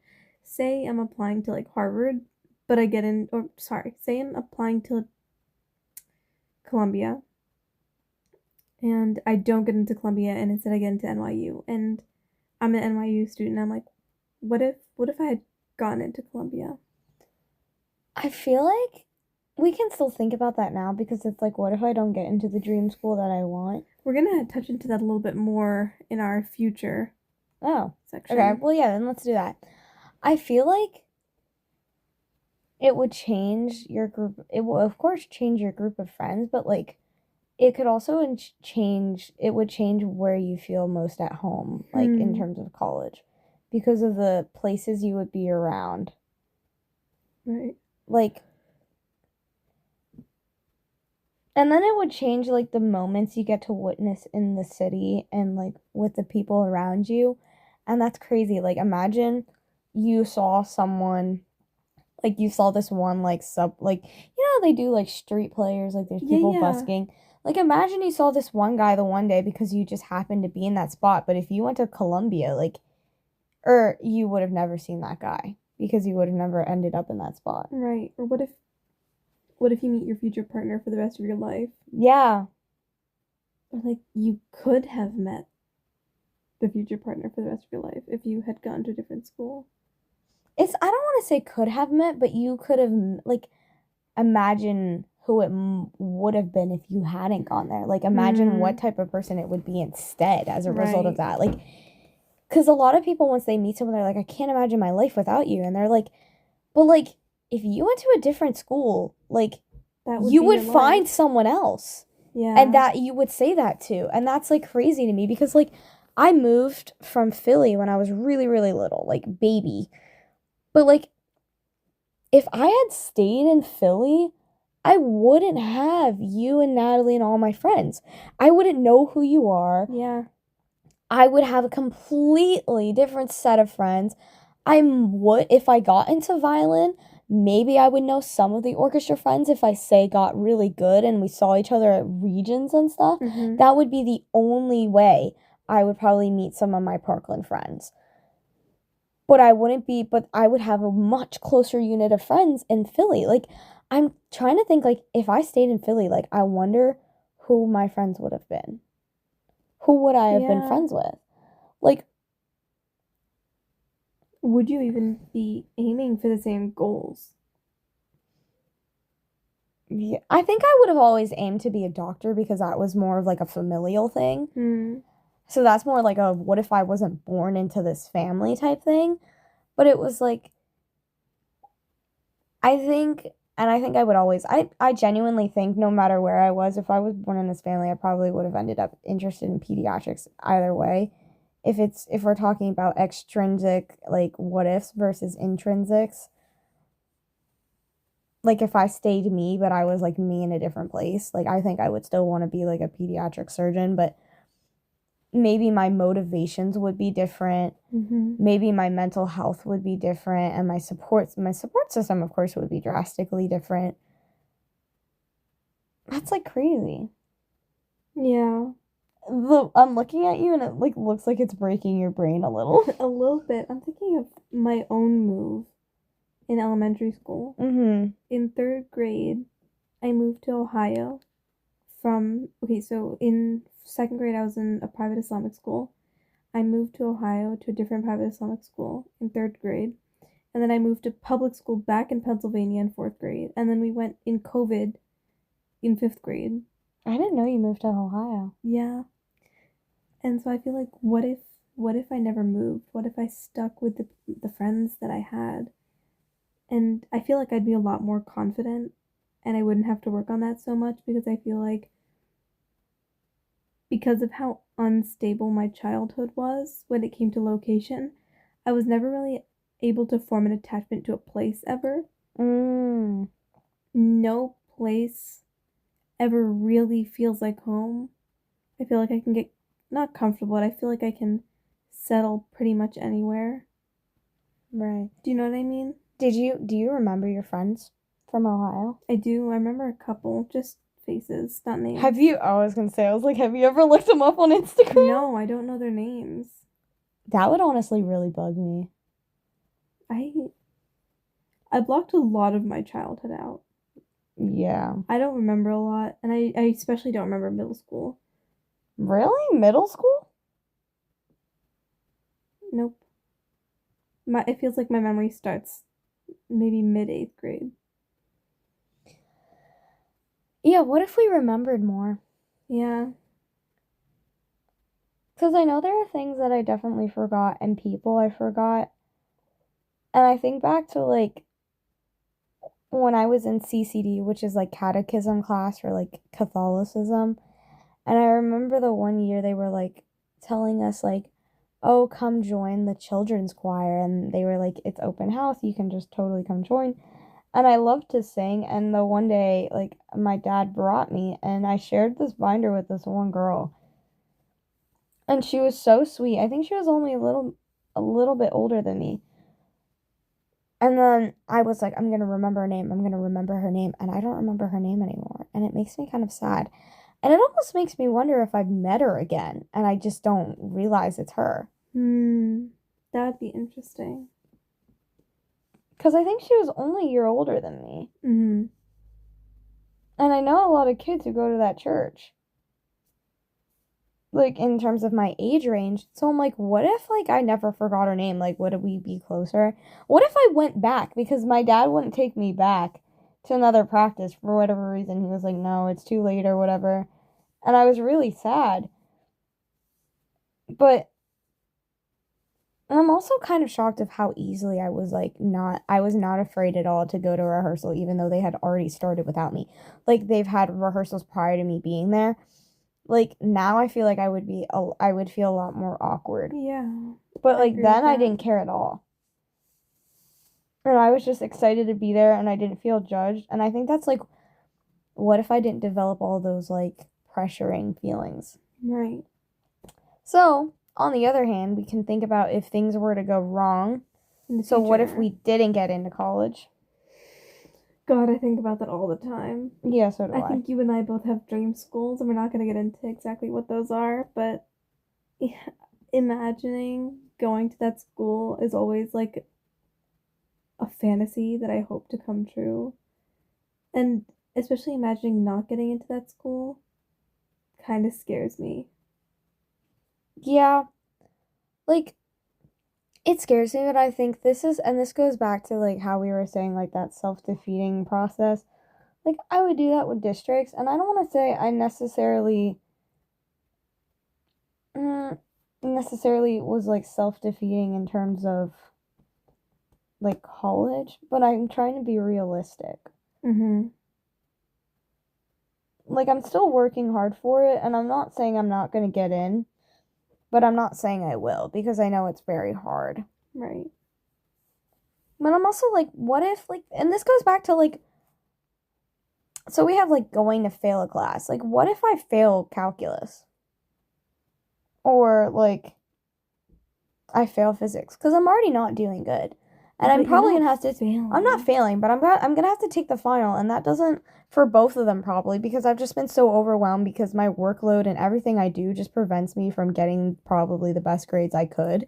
say I'm applying to Harvard, but I get in, or sorry, say I'm applying to Columbia, and I don't get into Columbia, and instead I get into NYU, and I'm an NYU student, and I'm what if I had gotten into Columbia? I feel like we can still think about that now because it's what if I don't get into the dream school that I want? We're gonna touch into that a little bit more in our future section. Okay, well, yeah, then let's do that. I feel like it would change your group. It will, of course, change your group of friends, but it could also change. It would change where you feel most at home, in terms of college, because of the places you would be around. Right. And then it would change the moments you get to witness in the city and with the people around you. And that's crazy. Imagine you saw someone, you saw this one they do street players, there's people busking. Imagine you saw this one guy the one day because you just happened to be in that spot. But if you went to Columbia, or you would have never seen that guy because you would have never ended up in that spot. Right. Or what if you meet your future partner for the rest of your life? Yeah. Or you could have met the future partner for the rest of your life if you had gone to a different school. I don't want to say could have met, but you could have, imagine who it would have been if you hadn't gone there. Imagine what type of person it would be instead as a result of that. because a lot of people, once they meet someone, they're like, I can't imagine my life without you. And they're like, but like, if you went to a different school, like, you would find someone else. Yeah. And that you would say that to. And that's like crazy to me because like I moved from Philly when I was really, really little, like baby. But like if I had stayed in Philly, I wouldn't have you and Natalie and all my friends. I wouldn't know who you are. Yeah. I would have a completely different set of friends. If I got into violin, maybe I would know some of the orchestra friends if I say got really good and we saw each other at regions and stuff. Mm-hmm. That would be the only way I would probably meet some of my Parkland friends. But I would have a much closer unit of friends in Philly. Like, I'm trying to think, like, if I stayed in Philly, like, I wonder who my friends would have been. Who would I have been friends with? Like, would you even be aiming for the same goals? Yeah, I think I would have always aimed to be a doctor because that was more of like a familial thing. So that's more like a what if I wasn't born into this family type thing. But it was like, I think I would always, I genuinely think no matter where I was, if I was born in this family, I probably would have ended up interested in pediatrics either way. If we're talking about extrinsic, like what ifs versus intrinsics, like if I stayed me, but I was like me in a different place, like I think I would still want to be like a pediatric surgeon, but maybe my motivations would be different. Mm-hmm. Maybe my mental health would be different, and my support system, of course, would be drastically different. That's like crazy. Yeah. I'm looking at you, and it like looks like it's breaking your brain a little. A little bit. I'm thinking of my own move in elementary school. Mm-hmm. In 3rd grade, I moved to Ohio so in 2nd grade, I was in a private Islamic school. I moved to Ohio to a different private Islamic school in 3rd grade. And then I moved to public school back in Pennsylvania in 4th grade. And then we went in COVID in 5th grade. I didn't know you moved to Ohio. Yeah. And so I feel like, what if I never moved? What if I stuck with the friends that I had? And I feel like I'd be a lot more confident and I wouldn't have to work on that so much because I feel like because of how unstable my childhood was when it came to location, I was never really able to form an attachment to a place ever. No place ever really feels like home. I feel like I can get not comfortable, but I feel like I can settle pretty much anywhere. Right. Do you know what I mean? Do you remember your friends from Ohio? I do. I remember a couple, just faces, not names. I was gonna say, I was like, have you ever looked them up on Instagram? No, I don't know their names. That would honestly really bug me. I blocked a lot of my childhood out. Yeah. I don't remember a lot, and I especially don't remember middle school. Really? Middle school? Nope. It feels like my memory starts maybe mid 8th grade. Yeah, what if we remembered more? Yeah. Because I know there are things that I definitely forgot and people I forgot. And I think back to like when I was in CCD, which is like catechism class for like Catholicism. And I remember the one year they were like telling us like, oh, come join the children's choir. And they were like, it's open house. You can just totally come join. And I loved to sing. And the one day, like, my dad brought me and I shared this binder with this one girl. And she was so sweet. I think she was only a little bit older than me. And then I was like, I'm going to remember her name. I'm going to remember her name. And I don't remember her name anymore. And it makes me kind of sad. And it almost makes me wonder if I've met her again. And I just don't realize it's her. That'd be interesting. Because I think she was only a year older than me. Mm-hmm. And I know a lot of kids who go to that church. Like, in terms of my age range. So I'm like, what if, like, I never forgot her name? Like, would we be closer? What if I went back? Because my dad wouldn't take me back to another practice for whatever reason. He was like, no, it's too late or whatever. And I was really sad. But And I'm also kind of shocked of how easily I was not afraid at all to go to rehearsal, even though they had already started without me. Like, they've had rehearsals prior to me being there. Like, now I feel like I would feel a lot more awkward. Yeah. But, like, then I didn't care at all. And I was just excited to be there, and I didn't feel judged. And I think that's, like, what if I didn't develop all those, like, pressuring feelings? Right. So, on the other hand, we can think about if things were to go wrong. So, what if we didn't get into college? God, I think about that all the time. Yeah, so do I. I think you and I both have dream schools, and we're not going to get into exactly what those are, but imagining going to that school is always like a fantasy that I hope to come true. And especially imagining not getting into that school kind of scares me. Yeah. Like, it scares me, but I think this goes back to, like, how we were saying, like, that self-defeating process. Like, I would do that with districts, and I don't want to say I necessarily was, like, self-defeating in terms of, like, college, but I'm trying to be realistic. Mm-hmm. Like, I'm still working hard for it, and I'm not saying I'm not going to get in, but I'm not saying I will, because I know it's very hard. Right. But I'm also like, what if, like, and this goes back to, like, so we have, like, going to fail a class. Like, what if I fail calculus? Or, like, I fail physics? Because I'm already not doing good. And I'm probably going to have to... failing. I'm not failing, but I'm going to have to take the final. And that doesn't... For both of them, probably. Because I've just been so overwhelmed because my workload and everything I do just prevents me from getting probably the best grades I could.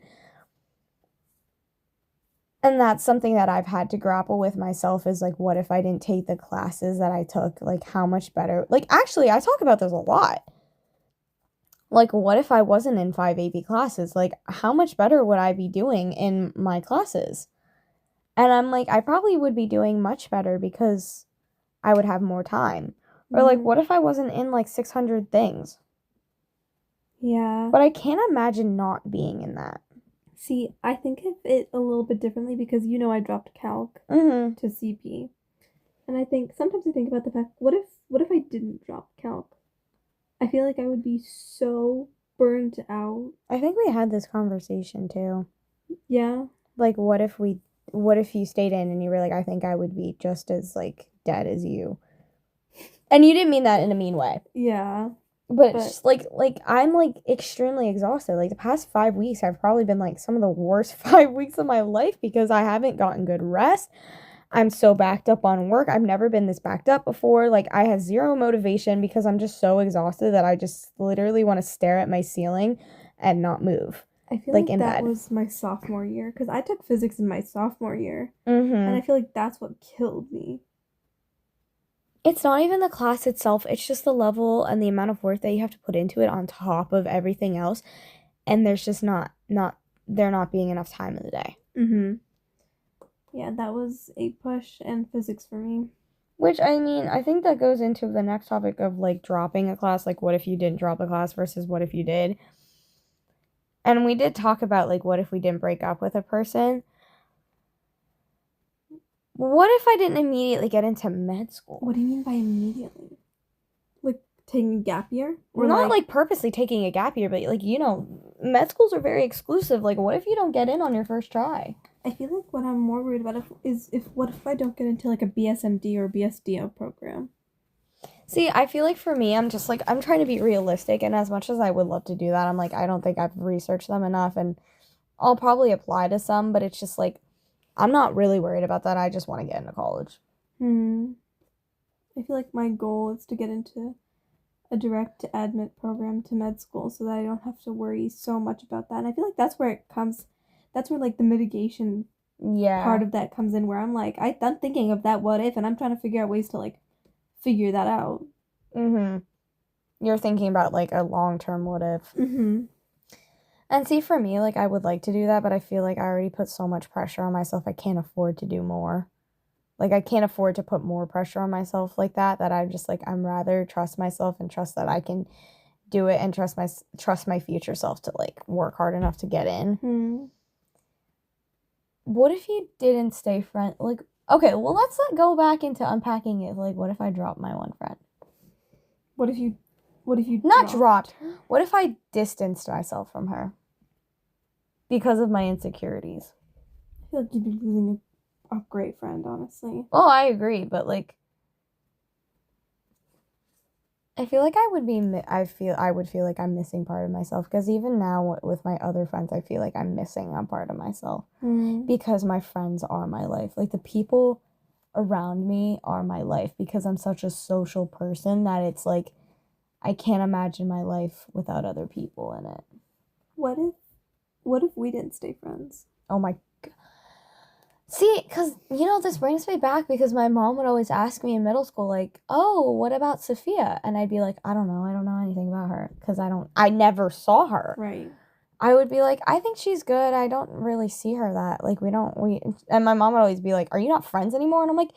And that's something that I've had to grapple with myself is, like, what if I didn't take the classes that I took? Like, how much better... Like, actually, I talk about this a lot. Like, what if I wasn't in 5 AP classes? Like, how much better would I be doing in my classes? And I'm like, I probably would be doing much better because I would have more time. Or, like, what if I wasn't in, like, 600 things? Yeah. But I can't imagine not being in that. See, I think of it a little bit differently because I dropped calc Mm-hmm. to CP. And sometimes I think about the fact, what if I didn't drop calc? I feel like I would be so burnt out. I think we had this conversation, too. Yeah. Like, what if you stayed in and you were like, I think I would be just as, like, dead as you. And you didn't mean that in a mean way. Yeah. But just, like, I'm, like, extremely exhausted. Like, the past 5 weeks have probably been, like, some of the worst 5 weeks of my life because I haven't gotten good rest. I'm so backed up on work. I've never been this backed up before. Like, I have zero motivation because I'm just so exhausted that I just literally want to stare at my ceiling and not move. I feel like that was my sophomore year because I took physics in my sophomore year. Mm-hmm. And I feel like that's what killed me. It's not even the class itself. It's just the level and the amount of work that you have to put into it on top of everything else. And there's just not being enough time in the day. Mm-hmm. Yeah, that was a push and physics for me. Which, I mean, I think that goes into the next topic of, like, dropping a class. Like, what if you didn't drop a class versus what if you did? And we did talk about, like, what if we didn't break up with a person? What if I didn't immediately get into med school? What do you mean by immediately? Like, taking a gap year? Or not, like, purposely taking a gap year, but, like, med schools are very exclusive. Like, what if you don't get in on your first try? I feel like what I'm more worried about is what if I don't get into, like, a BSMD or BSDO program? See, I feel like for me, I'm just, like, I'm trying to be realistic, and as much as I would love to do that, I'm like, I don't think I've researched them enough, and I'll probably apply to some, but it's just, like, I'm not really worried about that. I just want to get into college. I feel like my goal is to get into a direct admit program to med school so that I don't have to worry so much about that. And I feel like that's where like the mitigation part of that comes in, where I'm like, I'm thinking of that what if, and I'm trying to figure out ways to, like, figure that out. You're thinking about, like, a long-term what if. And see, for me, like, I would like to do that, but I feel like I already put so much pressure on myself, I can't afford to do more. Like, I can't afford to put more pressure on myself like that I'm just, like, I'm rather trust myself and trust that I can do it and trust my future self to, like, work hard enough to get in. what if you didn't stay friend? Like, okay, well, let's not go back into unpacking it. Like, what if I dropped my one friend? What if you Not dropped. What if I distanced myself from her because of my insecurities? I feel like you'd be losing a great friend, honestly. Oh, I agree, but like, I feel like I would feel like I'm missing part of myself, because even now with my other friends, I feel like I'm missing a part of myself because my friends are my life. Like, the people around me are my life, because I'm such a social person that it's like I can't imagine my life without other people in it. What if we didn't stay friends? Oh my God. See, because, this brings me back, because my mom would always ask me in middle school, like, oh, what about Sophia? And I'd be like, I don't know anything about her, because I never saw her. Right. I would be like, I think she's good. I don't really see her that, like, and my mom would always be like, are you not friends anymore? And I'm like,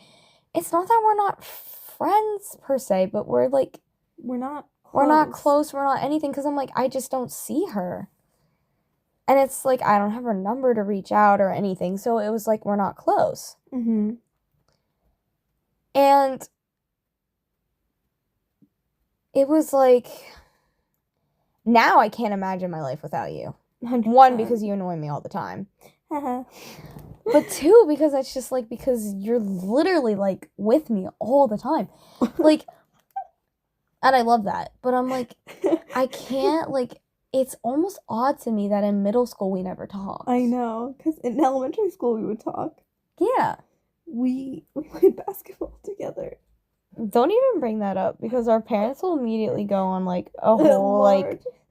it's not that we're not friends per se, but we're like, we're not close, we're not anything, because I'm like, I just don't see her. And it's like, I don't have her number to reach out or anything. So it was like, we're not close. Mm-hmm. And it was like, now I can't imagine my life without you. 100%. One, because you annoy me all the time. But two, because it's just like, because you're literally like with me all the time. Like, and I love that. But I'm like, I can't, like, it's almost odd to me that in middle school we never talked. I know, because in elementary school we would talk. Yeah. We played basketball together. Don't even bring that up, because our parents will immediately go on like a whole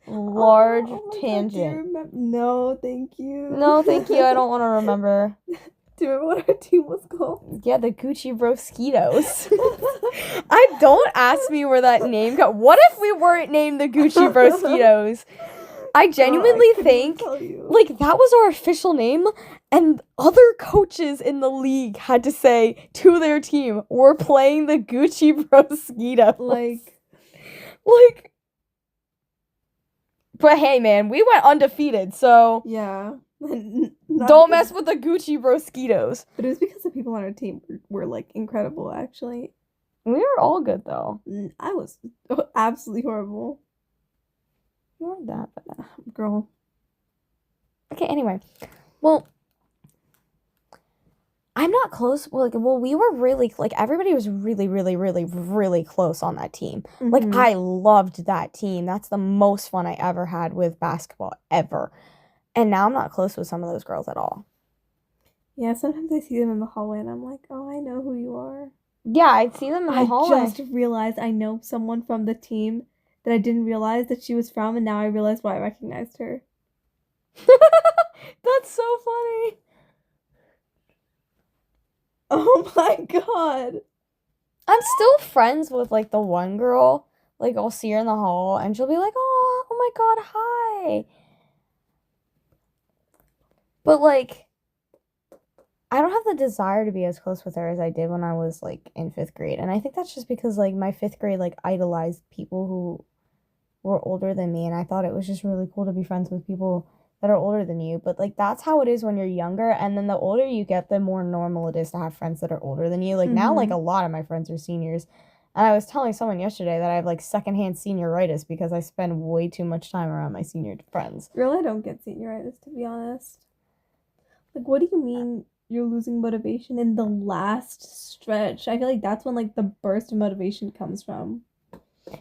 large tangent. God, no, thank you. No, thank you. I don't want to remember. Do you remember what our team was called? Yeah, the Gucci Broskitos. Don't ask me where that name got. What if we weren't named the Gucci Broskitos? I genuinely think like that was our official name, and other coaches in the league had to say to their team, we're playing the Gucci Broskitos. Like, but hey man, we went undefeated, so yeah. Don't mess with the Gucci Broskitos. But it was because the people on our team were like incredible, actually. We were all good though. I was absolutely horrible. You weren't that bad. Girl. Okay, anyway. Well, I'm not close. Well, we were really, like, everybody was really, really, really, really close on that team. Mm-hmm. Like, I loved that team. That's the most fun I ever had with basketball, ever. And now I'm not close with some of those girls at all. Yeah, sometimes I see them in the hallway and I'm like, oh, I know who you are. Yeah, I'd see them in the hallway. I just realized I know someone from the team that I didn't realize that she was from, and now I realized why I recognized her. That's so funny. Oh my God. I'm still friends with, like, the one girl. Like, I'll see her in the hall, and she'll be like, oh my God, hi. But, like, I don't have the desire to be as close with her as I did when I was, like, in 5th grade. And I think that's just because, like, my 5th grade, like, idolized people who were older than me. And I thought it was just really cool to be friends with people that are older than you. But, like, that's how it is when you're younger. And then the older you get, the more normal it is to have friends that are older than you. Like, now, like, a lot of my friends are seniors. And I was telling someone yesterday that I have, like, secondhand senioritis because I spend way too much time around my senior friends. Girl, I don't get senioritis, to be honest. Like, what do you mean you're losing motivation in the last stretch? I feel like that's when, like, the burst of motivation comes from.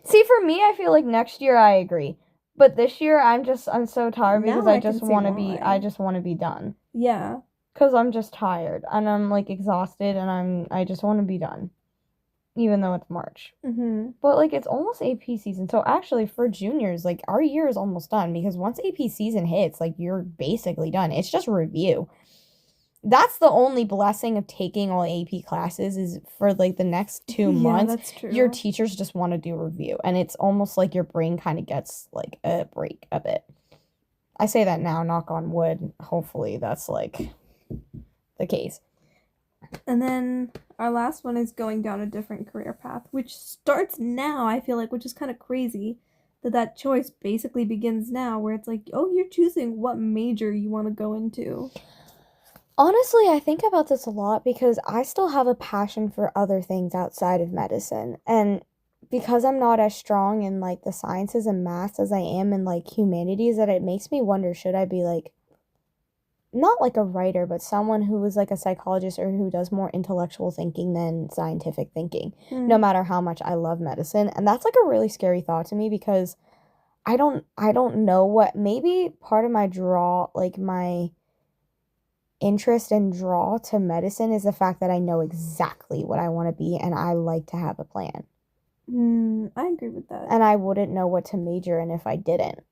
See, for me, I feel like next year I agree. But this year, I'm so tired because I just want to be done. Yeah. Because I'm just tired and I'm, like, exhausted and I just want to be done. Even though it's March. Mm-hmm. But, like, it's almost AP season. So, actually, for juniors, like, our year is almost done. Because once AP season hits, like, you're basically done. It's just review. That's the only blessing of taking all AP classes is for, like, the next 2 months. That's true. Your teachers just want to do review. And it's almost like your brain kind of gets, like, a break a bit. I say that now, knock on wood. Hopefully that's, like, the case. And then our last one is going down a different career path, which starts now, I feel like, which is kind of crazy that choice basically begins now, where it's like, oh, you're choosing what major you want to go into. Honestly, I think about this a lot because I still have a passion for other things outside of medicine. And because I'm not as strong in like the sciences and maths as I am in like humanities, that it makes me wonder, should I be like not like a writer, but someone who is like a psychologist or who does more intellectual thinking than scientific thinking, no matter how much I love medicine. And that's like a really scary thought to me because I don't know what, maybe part of my draw, like my interest and draw to medicine is the fact that I know exactly what I want to be and I like to have a plan. I agree with that. And I wouldn't know what to major in if I didn't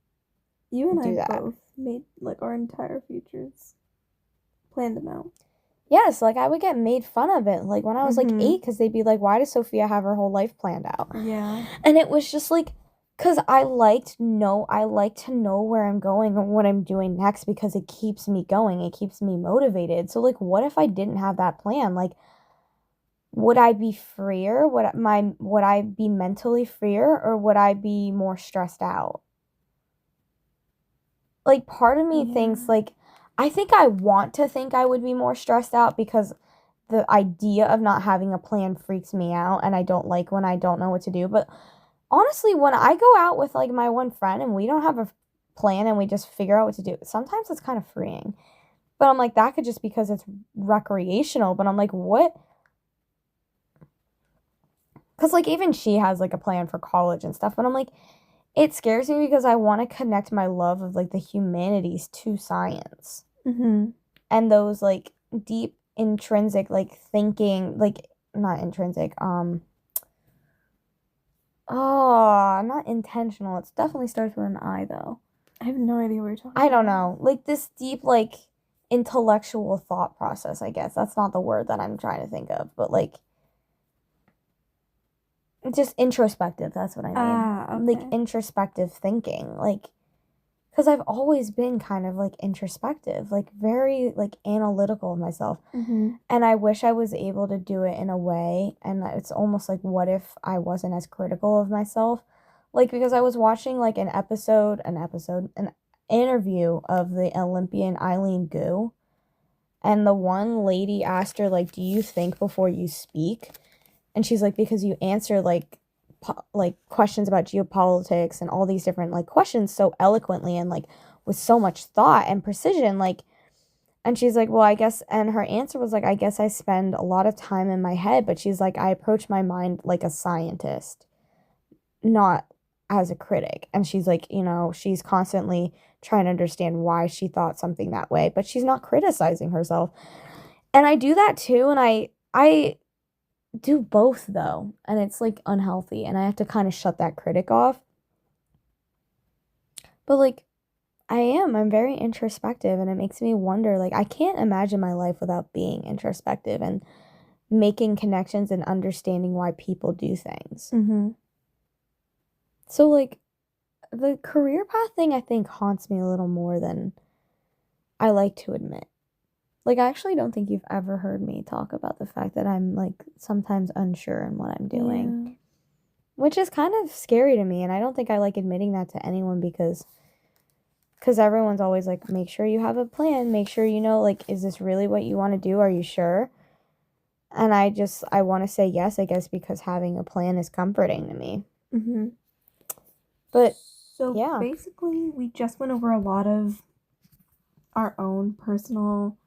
You and do I that. both made like our entire futures, planned them out. Yes, like I would get made fun of it like when I was like 8 because they'd be like, why does Sophia have her whole life planned out? Yeah. And it was just like, because I like to know where I'm going and what I'm doing next because it keeps me going. It keeps me motivated. So like, what if I didn't have that plan? Like, would I be freer? Would I be mentally freer or would I be more stressed out? Like part of me thinks like I think I want to think I would be more stressed out because the idea of not having a plan freaks me out and I don't like when I don't know what to do. But honestly, when I go out with like my one friend and we don't have a plan and we just figure out what to do, sometimes it's kind of freeing. But I'm like, that could just because it's recreational. But I'm like, what? Because like even she has like a plan for college and stuff. But I'm like, it scares me because I want to connect my love of like the humanities to science. And those like deep intrinsic like thinking, like not intrinsic, not intentional. It definitely starts with an I though. I have no idea what you're talking about. I don't know. Like this deep like intellectual thought process, I guess. That's not the word that I'm trying to think of, but like just introspective, that's what I mean. Okay. Like introspective thinking. Like because I've always been kind of like introspective, like very like analytical of myself. And I wish I was able to do it in a way. And it's almost like, what if I wasn't as critical of myself? Like, because I was watching like an interview of the Olympian Eileen Gu. And the one lady asked her, like, do you think before you speak? And she's like, because you answer like questions about geopolitics and all these different like questions so eloquently and like with so much thought and precision, like, and she's like, well, I guess, and her answer was like, I guess I spend a lot of time in my head, but she's like, I approach my mind like a scientist, not as a critic. And she's like, you know, she's constantly trying to understand why she thought something that way, but she's not criticizing herself. And I do that too, and I do both though, and it's like unhealthy and I have to kind of shut that critic off. But like I'm very introspective and it makes me wonder, like I can't imagine my life without being introspective and making connections and understanding why people do things. So like the career path thing I think haunts me a little more than I like to admit. Like, I actually don't think you've ever heard me talk about the fact that I'm, like, sometimes unsure in what I'm doing. Yeah. Which is kind of scary to me, and I don't think I like admitting that to anyone because everyone's always like, make sure you have a plan. Make sure you know, like, is this really what you want to do? Are you sure? And I want to say yes, I guess, because having a plan is comforting to me. But, so yeah. Basically, we just went over a lot of our own personal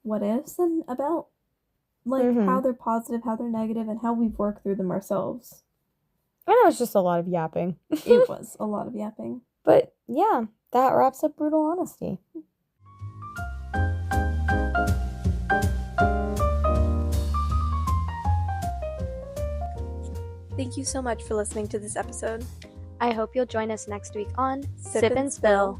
what ifs and about like how they're positive, how they're negative, and how we've worked through them ourselves. I know it's just a lot of yapping. It was a lot of yapping. But yeah, that wraps up Brutal Honesty. Thank you so much for listening to this episode. I hope you'll join us next week on Sip and Spill.